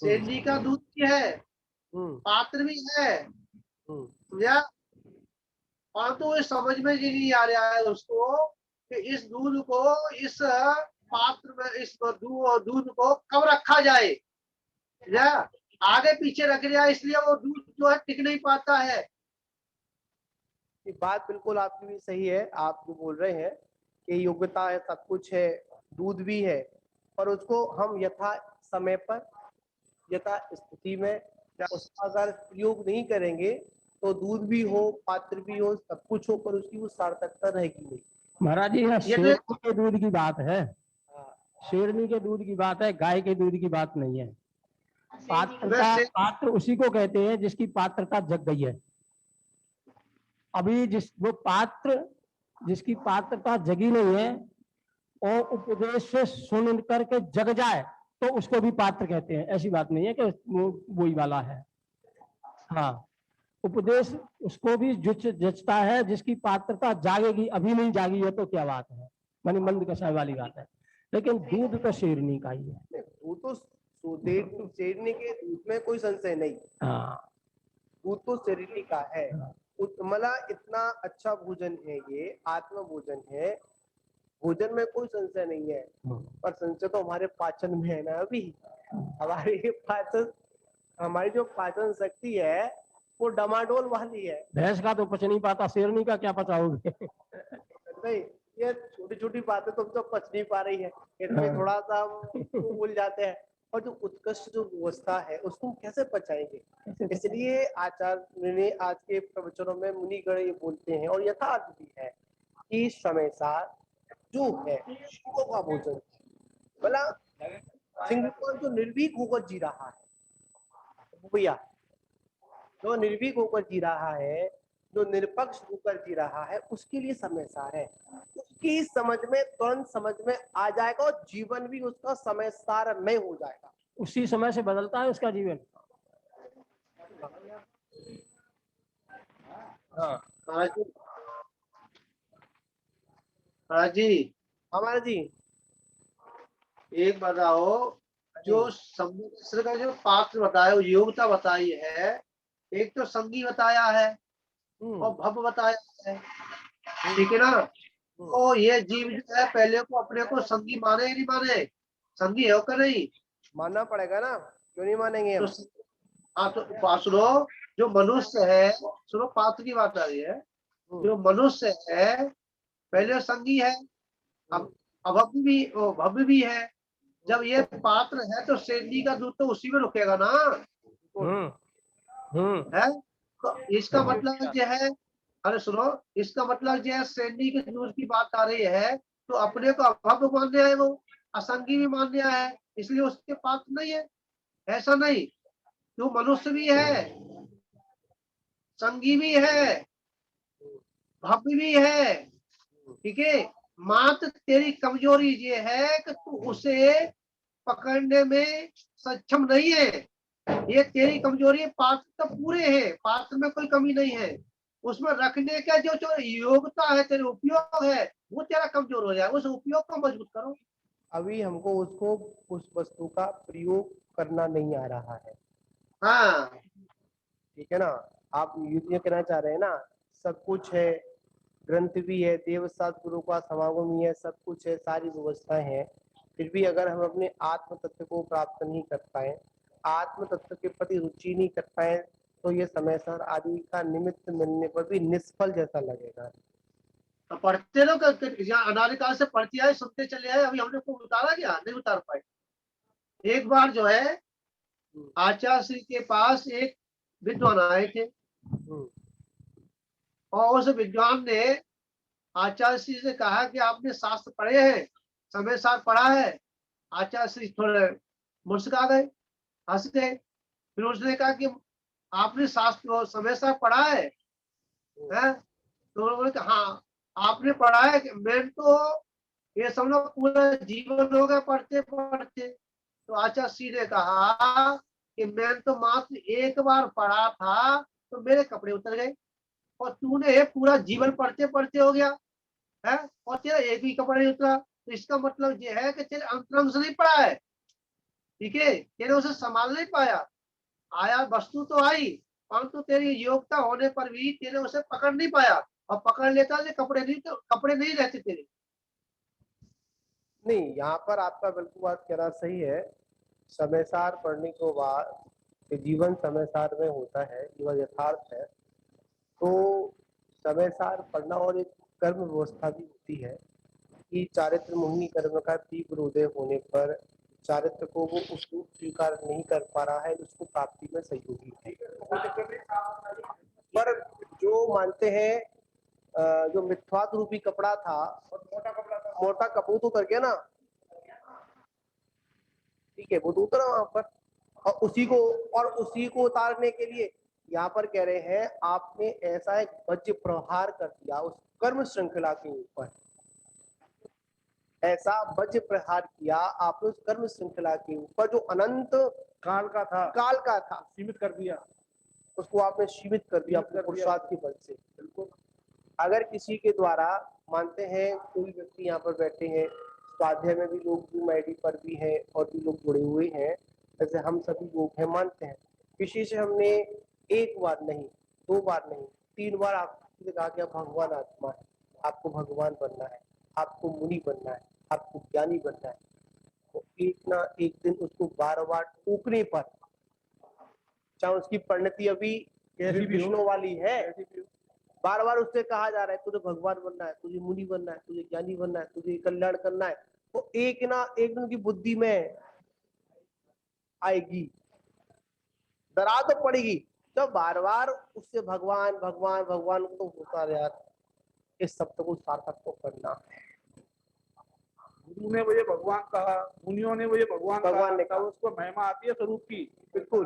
[SPEAKER 5] सेठ जी का दूध भी है, पात्र भी है, परंतु इस समझ में ये नहीं आ रहा है उसको कि इस दूध को इस पात्र में, इस दूध को कब रखा जाए, आगे पीछे रख दिया, इसलिए वो दूध जो है टिक नहीं पाता है।
[SPEAKER 4] ये बात बिल्कुल आपकी भी सही है, आप जो बोल रहे हैं कि योग्यता है, सब कुछ है, दूध भी है, पर उसको हम यथा समय पर यथा स्थिति में उसका अगर प्रयोग नहीं करेंगे तो दूध भी हो, पात्र भी हो, सब कुछ हो, पर उसकी वो सार्थकता रहेगी नहीं।
[SPEAKER 3] महाराज जी, यहाँ
[SPEAKER 5] ये
[SPEAKER 3] शेरनी
[SPEAKER 5] तो
[SPEAKER 3] के दूध की बात है,
[SPEAKER 4] हाँ,
[SPEAKER 3] शेरनी के दूध की बात है, गाय के दूध की बात नहीं है। पात्रता,
[SPEAKER 5] वैसे
[SPEAKER 3] पात्र उसी को कहते हैं जिसकी पात्रता जग गई है। अभी वो पात्र जिसकी पात्रता जगी नहीं है और उपदेश से सुन करके जग जाए तो उसको भी पात्र कहते हैं। ऐसी बात नहीं है कि वो वही वाला है। हाँ, उपदेश उसको भी जचता है जिसकी पात्रता जागेगी। अभी नहीं जागी है तो क्या बात है, मानी मंद कषाय वाली बात है। लेकिन दूध तो शेरनी का ही है।
[SPEAKER 4] वो तो शेरनी के दूध में कोई संशय नहीं,
[SPEAKER 3] हाँ,
[SPEAKER 4] दूध तो शेरनी का है। उत्तमला इतना अच्छा भोजन है, ये आत्म भोजन है, भोजन में कोई संशय नहीं है। पर संशय तो हमारे पाचन में है ना। अभी हमारी जो पाचन शक्ति है वो डमाडोल वाली है।
[SPEAKER 3] भैंस का तो पच नहीं पाता, शेरनी का क्या पचाओगे?
[SPEAKER 4] नहीं, ये छोटी छोटी बातें तुम तो पच नहीं पा रही है, इसमें थोड़ा सा हम भूल जाते हैं। और जो उत्कृष्ट जो व्यवस्था है उसको कैसे पचाएंगे। इसलिए आचार्य ने आज के प्रवचनों में मुनिगण ये बोलते हैं, और यथार्थ भी है, कि समय सार जो है शिवों का भोजन। बोला सिंह जो निर्भीक होकर जी रहा है भैया, जो निर्भीक होकर जी रहा है, जो निरपक्ष होकर जी रहा है, उसके लिए समय सार है। उसकी समझ में तुरंत समझ में आ जाएगा और जीवन भी उसका समय सार में हो जाएगा।
[SPEAKER 3] उसी समय से बदलता है उसका जीवन। हाँ
[SPEAKER 5] महाराज जी,
[SPEAKER 4] हमारा जी
[SPEAKER 5] एक बताओ, जो संमिश्र का जो पात्र बताया, योग्यता बताई है, एक तो संगी बताया है और भव बताया है, ठीक है ना। तो ये जीव जो है पहले को अपने को संगी माने या नहीं माने? संगी है कि नहीं?
[SPEAKER 4] मानना पड़ेगा ना, क्यों नहीं मानेंगे हम।
[SPEAKER 5] तो हाँ, तो बात सुनो, जो मनुष्य है, सुनो पात्र की बात आ रही है, जो मनुष्य है पहले संगी है, अब भव्य भी है। जब ये पात्र है तो शेरनी का दूध तो उसी में रुकेगा ना। है तो इसका मतलब जो है, अरे सुनो, इसका मतलब जो है शेरनी के दूध की बात आ रही है, तो अपने को अभव्य मान लिया है, वो असंगी भी मान लिया है, इसलिए उसके पात्र नहीं है। ऐसा नहीं, तू मनुष्य भी है, संगी भी है, भव्य भी है, ठीक है। मात्र तेरी कमजोरी ये है कि तू उसे पकड़ने में सक्षम नहीं है। ये तेरी कमजोरी है। पात्र तो पूरे हैं, पात्र में कोई कमी नहीं है, उसमें रखने का जो जो योग्यता है, तेरे उपयोग है, वो तेरा कमजोर हो जाए। उस उपयोग को मजबूत करो।
[SPEAKER 4] अभी हमको उसको उस वस्तु का प्रयोग करना नहीं आ रहा है।
[SPEAKER 5] हाँ
[SPEAKER 4] ठीक है ना। आप ये कहना चाह रहे हैं ना, सब कुछ है, ग्रंथ भी है, देवसात गुरु का समागम भी है, सब कुछ है, सारी व्यवस्थाएं हैं, फिर भी अगर हम अपने आत्म तत्व को प्राप्त नहीं कर पाए, आत्म तत्व के प्रति रुचि नहीं कर पाए, तो ये समय सार आदि का निमित्त मिलने पर भी निष्फल जैसा लगेगा।
[SPEAKER 5] तो पढ़ते लोग अनादिकाल से पढ़ते आए, सुनते चले आए, अभी हमने को उतारा क्या? नहीं उतार पाए। एक बार जो है आचार्य श्री के पास एक विद्वान आए थे, और उस विद्वान ने आचार्य श्री से कहा कि आपने शास्त्र पढ़े हैं, समय सार पढ़ा है? आचार्य श्री थोड़े मुस्कुरा गए, हंस गए। फिर उसने कहा कि आपने शास्त्र समय सार पढ़ा है? तो उन्होंने कहा हाँ आपने पढ़ा है। मैं तो ये समझो पूरा जीवन हो गया पढ़ते पढ़ते। तो आचार्य श्री ने कहा कि मैं तो मात्र एक बार पढ़ा था तो मेरे कपड़े उतर गए, और तूने पूरा जीवन पढ़ते पढ़ते हो गया है और तेरा एक भी कपड़ा नहीं उतरा। तो इसका मतलब ये है कि तेरे अंतरंग से नहीं पढ़ा है, ठीक है, तेरे उसे संभाल नहीं पाया। आया वस्तु तो आई, परंतु तेरी योग्यता होने पर भी तेरे उसे पकड़ नहीं पाया, और पकड़ लेता तो कपड़े नहीं रहते तेरे।
[SPEAKER 4] नहीं, यहाँ पर आपका बिल्कुल बात कहना सही है। समय सार पढ़ने के बाद जीवन समय सार में होता है, ये यथार्थ है। तो समय सार पढ़ना, और एक कर्म व्यवस्था भी होती है कि चारित्र मोहिनी कर्म का तीव्र उदय होने पर चारित्र को वो उस रूप स्वीकार नहीं कर पा रहा है, उसको प्राप्ति में सहयोगी है। पर वो मानते हैं जो मिथ्यात्व रूपी कपड़ा था, मोटा कपूर तो उतर गया ना, ठीक है, वो तो उतरा वहां पर, और उसी को उतारने के लिए यहाँ पर कह रहे हैं आपने ऐसा एक वज्र प्रहार कर दिया उस कर्म श्रृंखला के ऊपर, ऐसा वज्र प्रहार किया आपने उस कर्म श्रृंखला के ऊपर जो अनंत
[SPEAKER 2] काल का था
[SPEAKER 4] सीमित कर दिया, उसको आपने सीमित कर दिया अपने पुरुषार्थ के बल से। बिल्कुल, अगर किसी के द्वारा मानते हैं, कोई व्यक्ति यहाँ पर बैठे हैं, स्वाध्याय में भी लोग जूम आईडी पर भी हैं और भी लोग जुड़े हुए हैं, जैसे हम सभी लोग हैं, मानते हैं किसी से हमने एक बार नहीं, 2 बार नहीं, 3 बार आपने कहा कि आप भगवान आत्मा है, आपको भगवान बनना है, आपको मुनि बनना है, आपको ज्ञानी बनना है, तो एक ना एक दिन उसको बार बार टोकने पर, चाहे उसकी परिणति अभी
[SPEAKER 2] कैसी भी हो,
[SPEAKER 4] विष्णु वाली है, बार बार उससे कहा जा रहा है तुझे भगवान बनना है, तुझे मुनि बनना है, तुझे ज्ञानी बनना है, तुझे कल्याण करना है, तो एक ना एक दिन की बुद्धि में आएगी, डरा तो पड़ेगी। तो बार बार उससे भगवान भगवान भगवान तो होता है यार, इस शब्द को सार्थक को करना है।
[SPEAKER 2] गुरु ने मुझे भगवान कहा, मुनियों ने मुझे भगवान
[SPEAKER 4] ने
[SPEAKER 2] कहा, उसको महिमा आती है स्वरूप की।
[SPEAKER 4] बिल्कुल,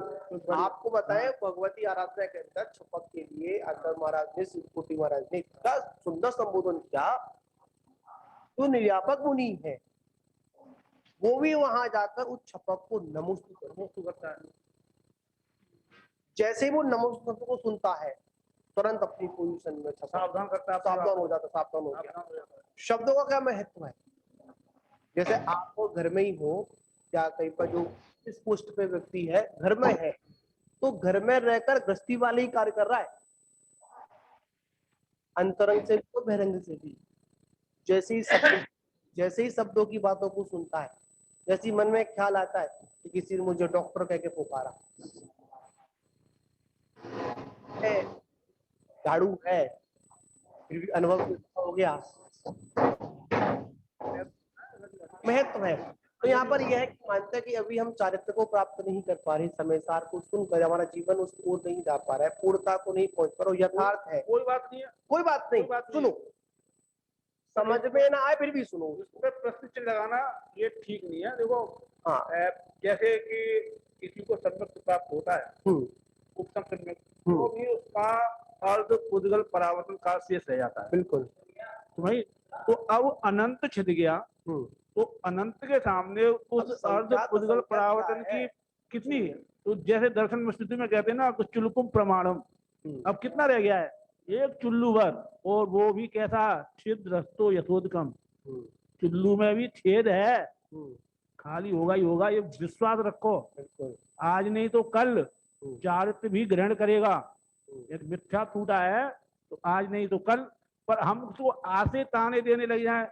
[SPEAKER 4] आपको बताएं भगवती आराधना के अंदर छपक के लिए अगर महाराज ने, शिवकोटि महाराज ने इतना सुंदर संबोधन किया, तो निर्यापक मुनि है, वो भी वहां जाकर उस छपक को नमोस्तु करता है। जैसे ही वो नमोस्तु को सुनता है, तुरंत अपनी पोजीशन में सावधान करता है, सावधान हो जाता, सावधान हो गया। शब्दों का क्या महत्व है? जैसे आप घर में ही हो या कहीं पर जो इस पोस्ट पे व्यक्ति है घर में है, तो घर में रहकर गृहस्थी वाले ही कार्य कर रहा है, अंतरंग से भी तो बहिरंग से भी। जैसे ही शब्दों की बातों को सुनता है, जैसे ही मन में ख्याल आता है कि किसी ने मुझे डॉक्टर कह के पुकारा, झाड़ू है, फिर भी अनुभव हो गया, महत्व है। तो यहाँ पर यह है कि मानते हैं कि अभी हम चारित्र को प्राप्त नहीं कर पा रहे, समय सार को सुनकर हमारा जीवन उस ओर नहीं जा पा रहा है, पूर्णता को नहीं पहुंच पा रहा, यथार्थ है।
[SPEAKER 2] कोई बात नहीं है,
[SPEAKER 4] कोई बात नहीं, सुनो, समझ में ना आए फिर भी सुनो,
[SPEAKER 2] उस पर प्रश्न लगाना ये ठीक नहीं है। देखो,
[SPEAKER 4] हाँ,
[SPEAKER 2] जैसे कि किसी को सम्यक प्राप्त होता है, उत्तम सम्यक, तो भी उसका अर्ध उद्गल परावर्तन काल शेष रह जाता है।
[SPEAKER 4] बिल्कुल,
[SPEAKER 2] तो भाई, तो अब अनंत छिद गया, तो अनंत के सामने उस अर्ध उद्गल परावर्तन की कितनी, तो जैसे दर्शन स्थिति में कहते हैं ना, तो चुल्कुम प्रमाणम, अब कितना रह गया है? एक चुल्लू भर, और वो भी कैसा? छिद्र रस्तो यथोदकम, चुल्लू में भी छेद है, खाली होगा ही होगा, ये विश्वास रखो। आज नहीं तो कल चारित्र भी ग्रहण करेगा। एक मिथ्या टूटा है तो आज नहीं तो कल, पर हम उसको आसे ताने देने लग जाए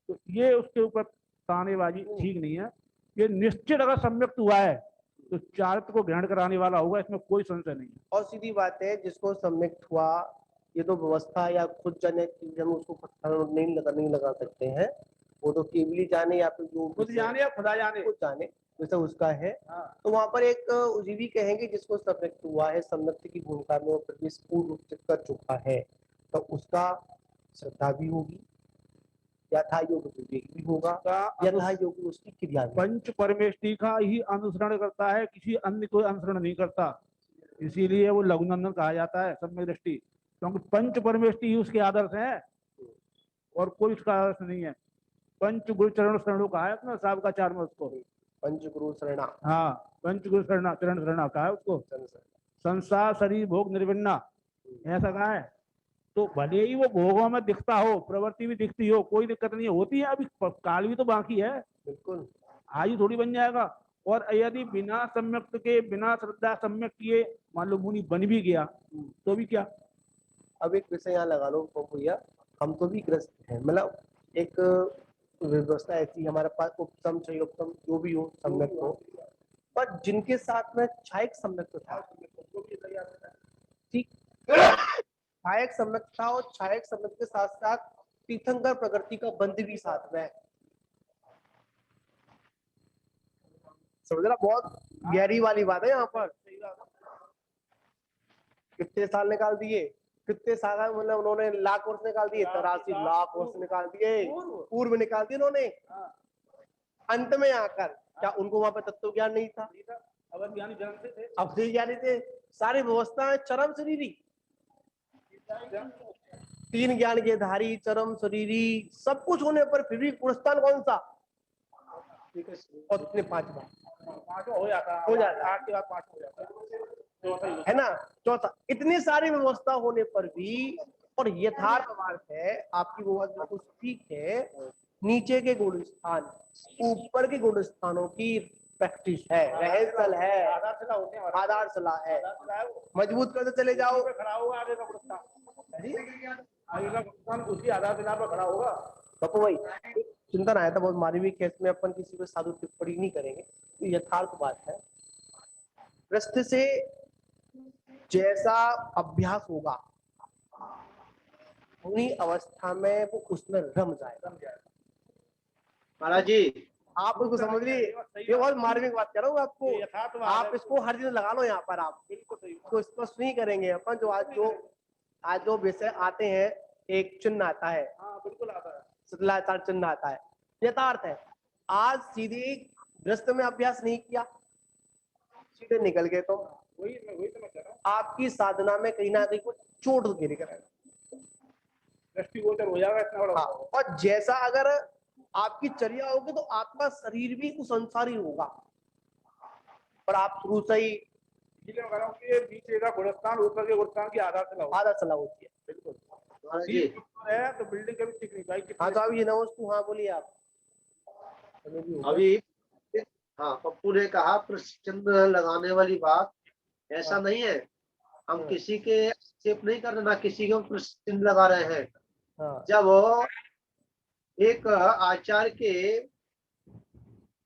[SPEAKER 2] तो ये उसके ऊपर तानेबाजी ठीक नहीं है। ये निश्चित अगर सम्यक्त हुआ है तो चारित्र को ग्रहण कराने वाला होगा, इसमें कोई संशय नहीं है।
[SPEAKER 4] और सीधी बात है, जिसको सम्यक्त हुआ, ये तो व्यवस्था या खुद जाने हम उसको पत्थर नहीं लगा सकते हैं, वो तो केवली जाने या फिर जो
[SPEAKER 2] खुद जाने या खुदा जाने,
[SPEAKER 4] खुद जाने, वैसा उसका है। तो वहां पर एक उजीवी कहेंगे जिसको सम्यक्त हुआ है, सम्यक्त की भूमिका में वो प्रवेश पूर्ण रूप से कर चुका है, तो उसका श्रद्धा भी होगी, यथा योग विवेक भी होगा, यथा योग उसकी क्रिया।
[SPEAKER 2] पंच परमेष्टि का ही अनुसरण करता है, किसी अन्य कोई अनुसरण नहीं करता, इसीलिए वो लघुनंदन कहा जाता है सम्यक दृष्टि, क्योंकि पंच परमेष्टि ही उसके आदर्श है और कोई उसका आदर्श नहीं है। पंच गुरु चरण शरणों कहा है अपना साहब का चार में उसको,
[SPEAKER 4] पंच गुरु शरणा,
[SPEAKER 2] हाँ, पंच गुरु शरणा, चरण शरणा कहा है उसको, संसार शरीर भोग निर्विन्ना, ऐसा कहा है। तो भले ही वो भोगों में दिखता हो, प्रवृत्ति भी दिखती हो, कोई दिक्कत नहीं होती है, अभी काल भी तो बाकी है,
[SPEAKER 4] बिल्कुल
[SPEAKER 2] आज ही थोड़ी बन जाएगा। और यदि बिना सम्यक्त के, बिना श्रद्धा सम्यक किए मान लो मुनि बन भी गया तो भी क्या।
[SPEAKER 4] अब एक विषय यहाँ लगा लो भैया, हम तो भी ग्रस्त हैं, मतलब एक व्यवस्था ऐसी हमारे पास, उत्तम संयुक्तम जो भी हो, सम्यक हो, पर जिनके साथ में छायक सम्यक था, ठीक, छायक सम्यक था, और छायक सम्यक के साथ साथ तीर्थंकर प्रकृति का बंध भी साथ में है। समझना, बहुत गहरी वाली बात है यहाँ पर। कितने साल निकाल दिए? कितने सारा मतलब उन्होंने लाख वर्ष निकाल दिए, 83 लाख वर्ष निकाल दिए, पूर्व निकाल दिए उन्होंने। अंत में आकर क्या उनको वहां पर तत्व ज्ञान नहीं था?
[SPEAKER 2] अगर ज्ञानी जानते थे,
[SPEAKER 4] अब से ज्ञानी थे, सारी व्यवस्थाएं चरम शरीरी, 3 ज्ञान के धारी, चरम शरीरी, सब कुछ होने पर फिर भी पुरस्कार कौन सा? और इतने 5 बार
[SPEAKER 2] पांचवा हो जाता, 8 के बाद 5 हो जाता
[SPEAKER 4] है ना, चौथा। इतनी सारी व्यवस्था होने पर भी, और यथार्थ बात है आपकी वो बात बिल्कुल ठीक है, नीचे के गुण स्थान ऊपर के गुण स्थानों की प्रैक्टिस है, रहसल है, आधारशिला है, मजबूत करते चले जाओ।
[SPEAKER 2] खड़ा होगा आगे का पुरस्कार, आगे का पुरस्कार उसी आधारशिला पर खड़ा होगा।
[SPEAKER 4] बापू भाई चिंतन आया था बहुत मानवीय केस में, अपन किसी पे साधु टिप्पणी नहीं करेंगे, तो यथार्थ बात है, प्रश्न से जैसा अभ्यास होगा उन्हीं अवस्था में वो उसमें रम जाएगा।
[SPEAKER 5] महाराज जी
[SPEAKER 4] आप उसको समझ लीजिए, ये बहुत मार्मिक बात कर रहा हूँ आपको, आप इसको हर दिन लगा लो यहाँ पर, आप इसको स्पष्ट नहीं करेंगे अपन। जो आज जो विषय आते हैं, एक चिन्ह आता है,
[SPEAKER 2] बिल्कुल आता है,
[SPEAKER 4] शिथिलाचार चिन्ह आता है, यथार्थ है। आज सीधे ग्रस्त में अभ्यास नहीं किया, सीधे निकल गए तो
[SPEAKER 2] वही तो मैं कह रहा हूँ,
[SPEAKER 4] आपकी साधना में कहीं ना कहीं कुछ चोट तो गिर करेगा,
[SPEAKER 2] दृष्टिगोचर हो जाएगा इतना बड़ा।
[SPEAKER 4] हाँ, और जैसा अगर आपकी चर्या होगी तो आपका शरीर भी उस अनुसार ही होगा, पर आप शुरू से ही
[SPEAKER 2] इसलिए मैं कह रहा हूँ कि नीचे का गुणस्थान ऊपर के गुणस्थान की
[SPEAKER 4] आधारशिला होती है। बिल्कुल
[SPEAKER 5] महाराज जी
[SPEAKER 2] है, तो बिल्डिंग कभी ठीक नहीं भाई।
[SPEAKER 4] हाँ, तो अब ये नमस्ते, हाँ बोलिए आप।
[SPEAKER 5] अभी हाँ पप्पू ने कहा प्रश्न लगाने वाली बात, ऐसा नहीं है, हम किसी के आक्षेप नहीं कर रहे, ना किसी को प्रश्न लगा रहे हैं। जब एक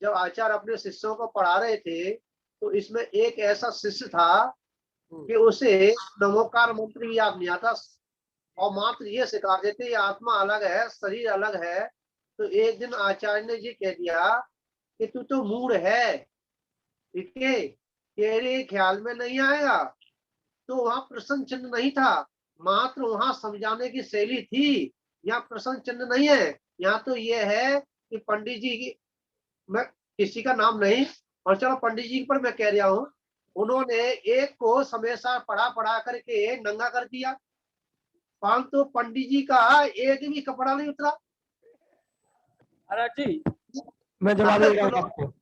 [SPEAKER 5] जब आचार्य अपने शिष्यों को पढ़ा रहे थे, तो इसमें एक ऐसा शिष्य था कि उसे नमोकार मंत्र भी याद नहीं आता, और मात्र ये सिखा देते ये आत्मा अलग है, शरीर अलग है। तो एक दिन आचार्य ने ये कह दिया कि तू तो मूड है, ठीक है, तेरे ख्याल में नहीं आएगा। तो वहां प्रश्न चिन्ह नहीं था, मात्र वहां समझाने की शैली थी। यहाँ प्रश्न चिन्ह नहीं है, यहाँ तो ये है कि पंडित जी की, मैं किसी का नाम नहीं, और चलो पंडित जी पर मैं कह रहा हूँ, उन्होंने एक को हमेशा पढ़ा करके नंगा कर दिया, परंतु पंडित जी का एक भी कपड़ा नहीं उतरा।
[SPEAKER 3] महाराज जी मैं जवाब दे रहा हूँ आपको।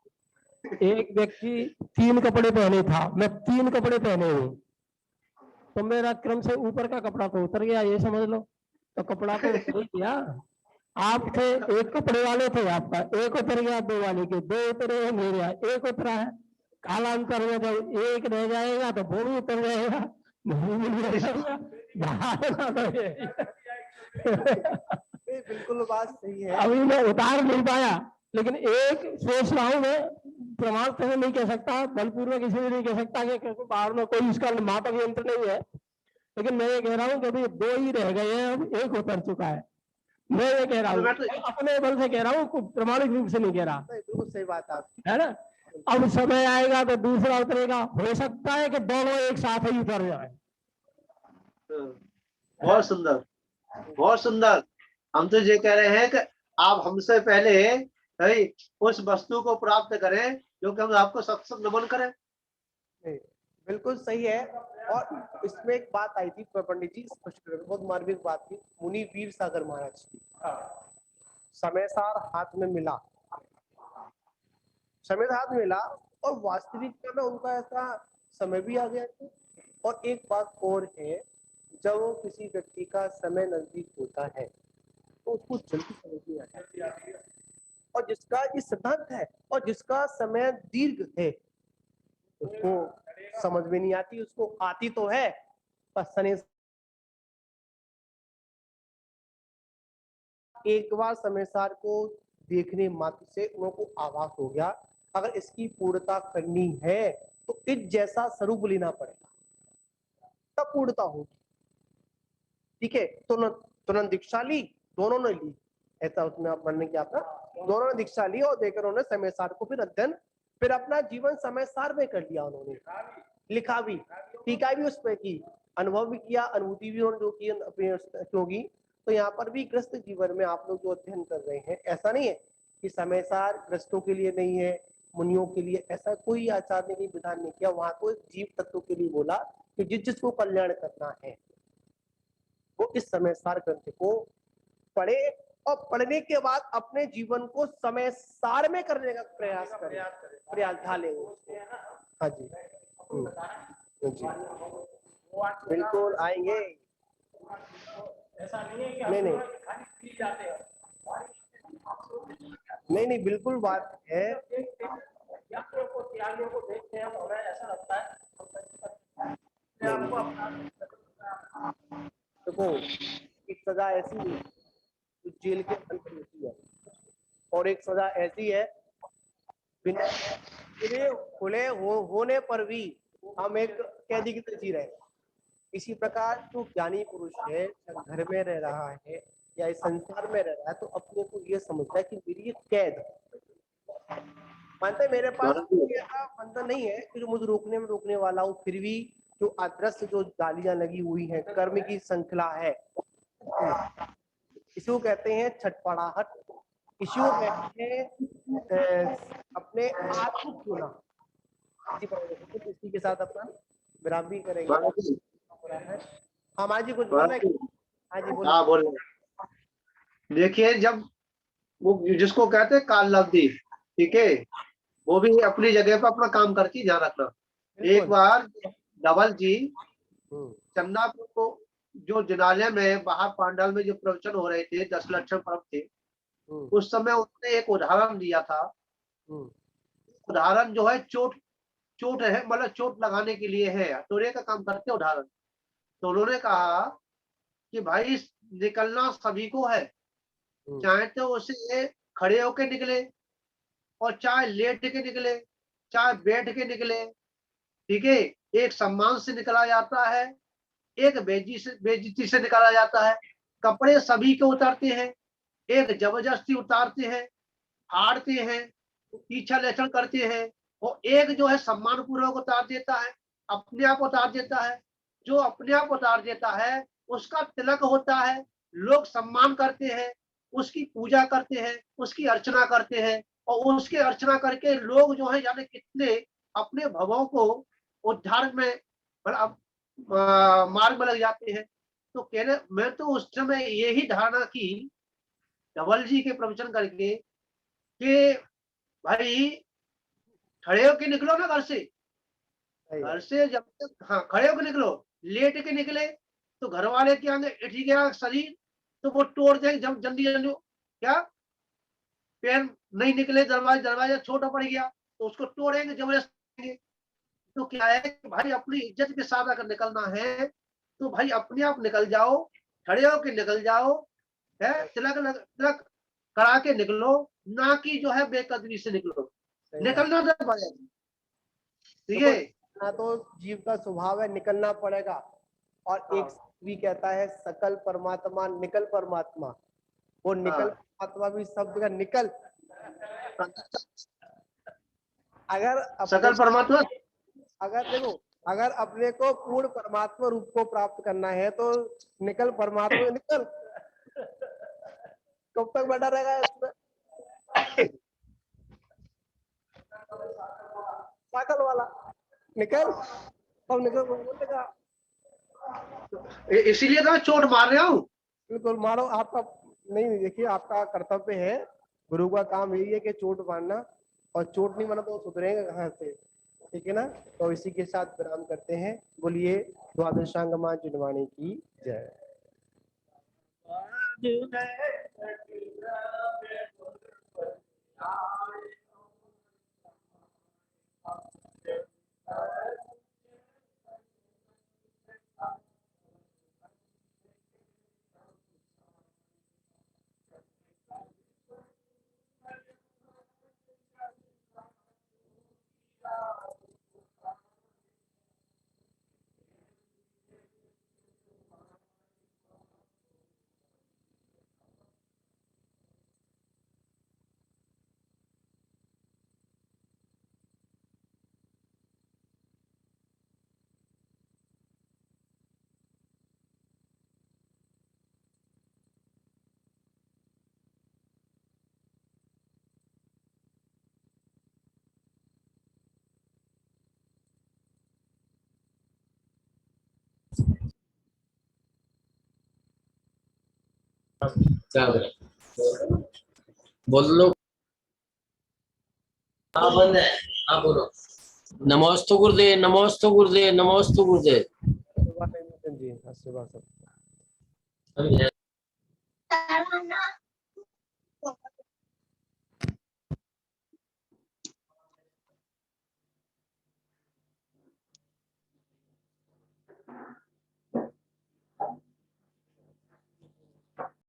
[SPEAKER 3] एक व्यक्ति 3 कपड़े पहने था, मैं 3 कपड़े पहने हूँ, तो मेरा क्रम से ऊपर का कपड़ा तो उतर गया, ये समझ लो, तो कपड़ा तो उतर ही गया। आप थे 1 कपड़े वाले थे, आपका 1 उतर गया, 2 वाले के 2 उतरे, मेरा 1 उतरा है। कालांतर में जब 1 रह जाएगा तो वो भी उतर जाएगा,
[SPEAKER 4] बिल्कुल बात सही है।
[SPEAKER 3] अभी मैं उतार नहीं पाया, लेकिन एक सोच रहा हूँ, मैं प्रमाण से नहीं कह सकता, बलपूर्वक इसलिए नहीं कह सकता कि बाहर में कोई इसका मापक यंत्र नहीं है, लेकिन मैं ये कह रहा हूँ कि अभी 2 ही रह गए हैं, अब 1 उतर चुका है। मैं ये कह रहा हूँ, अपने बल से कह रहा हूँ, प्रमाणिक रूप से नहीं कह रहा,
[SPEAKER 4] बिल्कुल सही बात
[SPEAKER 3] है ना। अब समय आएगा तो दूसरा उतरेगा, हो सकता है कि दोनों एक साथ ही उतर जाए।
[SPEAKER 5] बहुत सुंदर, बहुत सुंदर। हम तो ये कह रहे हैं कि आप हमसे पहले भाई उस वस्तु को प्राप्त करें जो कि हम आपको सत्संग नमन करें।
[SPEAKER 4] बिल्कुल सही है। और इसमें एक बात आई थी पंडित जी, स्पष्ट कर, बहुत मार्मिक बात थी, मुनि वीर सागर महाराज की। समय सार हाथ में मिला, समय हाथ में मिला, और वास्तविकता में उनका ऐसा समय भी आ गया था। और एक बात और है, जब किसी व्यक्ति का समय नजदीक होता है तो उसको जल्दी समझ नहीं आता, और जिसका ये सिद्धांत है और जिसका समय दीर्घ है उसको समझ में नहीं आती, उसको आती तो है पर शनि एक बार समय सार को देखने मात्र से उनको आभास हो गया, अगर इसकी पूर्णता करनी है तो इस जैसा स्वरूप लेना पड़ेगा, तब पूर्णता होगी। ठीक है, तो तुरंत दीक्षा ली, दोनों ने ली, ऐसा उसमें आप बनने की आपका, दोनों ने दीक्षा ली और देकर उन्होंने समय सार को फिर अध्ययन, फिर अपना जीवन समय सार में कर लिया, उन्होंने लिखा भी, टीका भी उस पर की, अनुभव भी किया, अनुभूति भी उन्होंने जो की अपने क्योंकि तो यहाँ पर भी गृहस्थ जीवन में आप लोग जो अध्ययन कर रहे हैं, ऐसा नहीं है कि समय सार गृहस्थों के लिए नहीं है, मुनियों के लिए, ऐसा कोई आचार्य ने विधान नहीं किया। वहां तो जीव तत्व के लिए बोला कि जिसको कल्याण करना है वो इस समय सार ग्रंथ को पढ़े और पढ़ने के बाद अपने जीवन को समय सार में करने का प्रयास करें, प्रयास ढाले उसको। हाँ जी, जी बिल्कुल आएंगे।
[SPEAKER 1] ऐसा नहीं है कि
[SPEAKER 4] नहीं नहीं
[SPEAKER 1] खाली पी जाते हैं।
[SPEAKER 4] नहीं नहीं बिल्कुल बात है।
[SPEAKER 1] यात्रियों को, त्यागियों को देखते हैं तो हमें ऐसा लगता है
[SPEAKER 4] देखो एक सजा ऐसी है जो जेल के अंदर होती है और एक सजा ऐसी है बिना खुले होने पर भी हम एक कैदी की तरह जी रहे हैं। इसी प्रकार जो ज्ञानी पुरुष है, घर में रह रहा है या इस संसार में रह रहा है, तो अपने को ये समझता है कि मेरी ये कैद मानते मेरे पास ऐसा बंधन नहीं है कि जो मुझे रोकने वाला हो, फिर भी जो अदृश्य जो जालियां लगी हुई है, कर्म की श्रृंखला है, इसको कहते हैं छटपटाहट, इसको कहते हैं अपने आप को खोना। इसी के साथ अपना विराम भी करेंगे। हाँ माँ जी कुछ बोलना है? हाँ जी बोलो।
[SPEAKER 5] हाँ बोलो। देखिए जब वो जिसको कहते हैं काल लब्धि, ठीक है, वो भी अपनी जगह पर अपना काम करती, ध्यान रखना। एक बार धवल जी चंदापुर को जो जिनालय में बाहर पांडाल में जो प्रवचन हो रहे थे, 10 लक्षण पर्व थे, उस समय उन्होंने एक उदाहरण दिया था। उदाहरण जो है चोट है, मतलब चोट लगाने के लिए है, हथौड़े का काम करते उदाहरण। तो उन्होंने कहा कि भाई निकलना सभी को है, चाहे तो उसे खड़े होके निकले और चाहे लेट के निकले, चाहे बैठ के निकले, ठीक है। एक सम्मान से निकला जाता है, एक बेइज्जती से निकाला जाता है। कपड़े सभी के उतारते हैं, एक जबरदस्ती उतारते हैं, फाड़ते हैं, पीछा लेछन करते हैं, और एक जो है सम्मान पूर्वक उतार देता है, अपने आप उतार देता है। जो अपने आप उतार देता है उसका तिलक होता है, लोग सम्मान करते हैं, उसकी पूजा करते हैं, उसकी अर्चना करते हैं, और उसके अर्चना करके लोग जो है जाने कितने अपने भवों को उद्धार में मार्ग में लग जाते हैं। तो कहने मैं तो उस समय यही धारणा की धवल जी के प्रवचन करके कि भाई खड़े होके निकलो ना घर से जब तक, हाँ खड़े होके निकलो, लेट के निकले तो घर वाले के आगे इठ गया शरीर तो वो तोड़ देंगे जब जल्दी जल्दी, क्या पैर नहीं निकले, दरवाजा छोटा पड़ गया तो उसको तोड़ेंगे जबरदस्ती। तो क्या है कि भाई अपनी इज्जत के साथ अगर निकलना है तो भाई अपने आप निकल जाओ, खड़े होके निकल जाओ, है तिलक करा के निकलो, ना कि जो है बेकदरी से निकलो, निकलना तो पड़ेगा, ठीक है।
[SPEAKER 4] ना तो जीव का स्वभाव है निकलना पड़ेगा, और एक भी कहता है सकल परमात्मा निकल परमात्मा, वो निकल परमात्मा भी शब्द का निकल, अगर
[SPEAKER 5] सकल परमात्मा,
[SPEAKER 4] अगर देखो अगर अपने को पूर्ण परमात्मा रूप को प्राप्त करना है तो निकल परमात्मा निकल, कब तक बैठा रहेगा इसमें? पागल वाला निकल, अब निकल बोलेगा।
[SPEAKER 5] इसीलिए तो चोट मार रहा हूँ।
[SPEAKER 4] बिल्कुल मारो, आपका नहीं, देखिए आपका कर्तव्य है, गुरु का काम यही है कि चोट मारना, और चोट नहीं मारना तो सुधरेंगे कहाँ से, ठीक है ना। तो इसी के साथ विराम करते हैं। बोलिए द्वादशांगमा जिनवाणी की जय।
[SPEAKER 7] क्या बोले? बोल लो। हाँ बंद है। हाँ बोलो। नमोस्तु गुरुदेव, नमोस्तु गुरुदेव, नमोस्तु गुरुदेव।
[SPEAKER 4] जी आशीर्वाद।
[SPEAKER 7] समझे?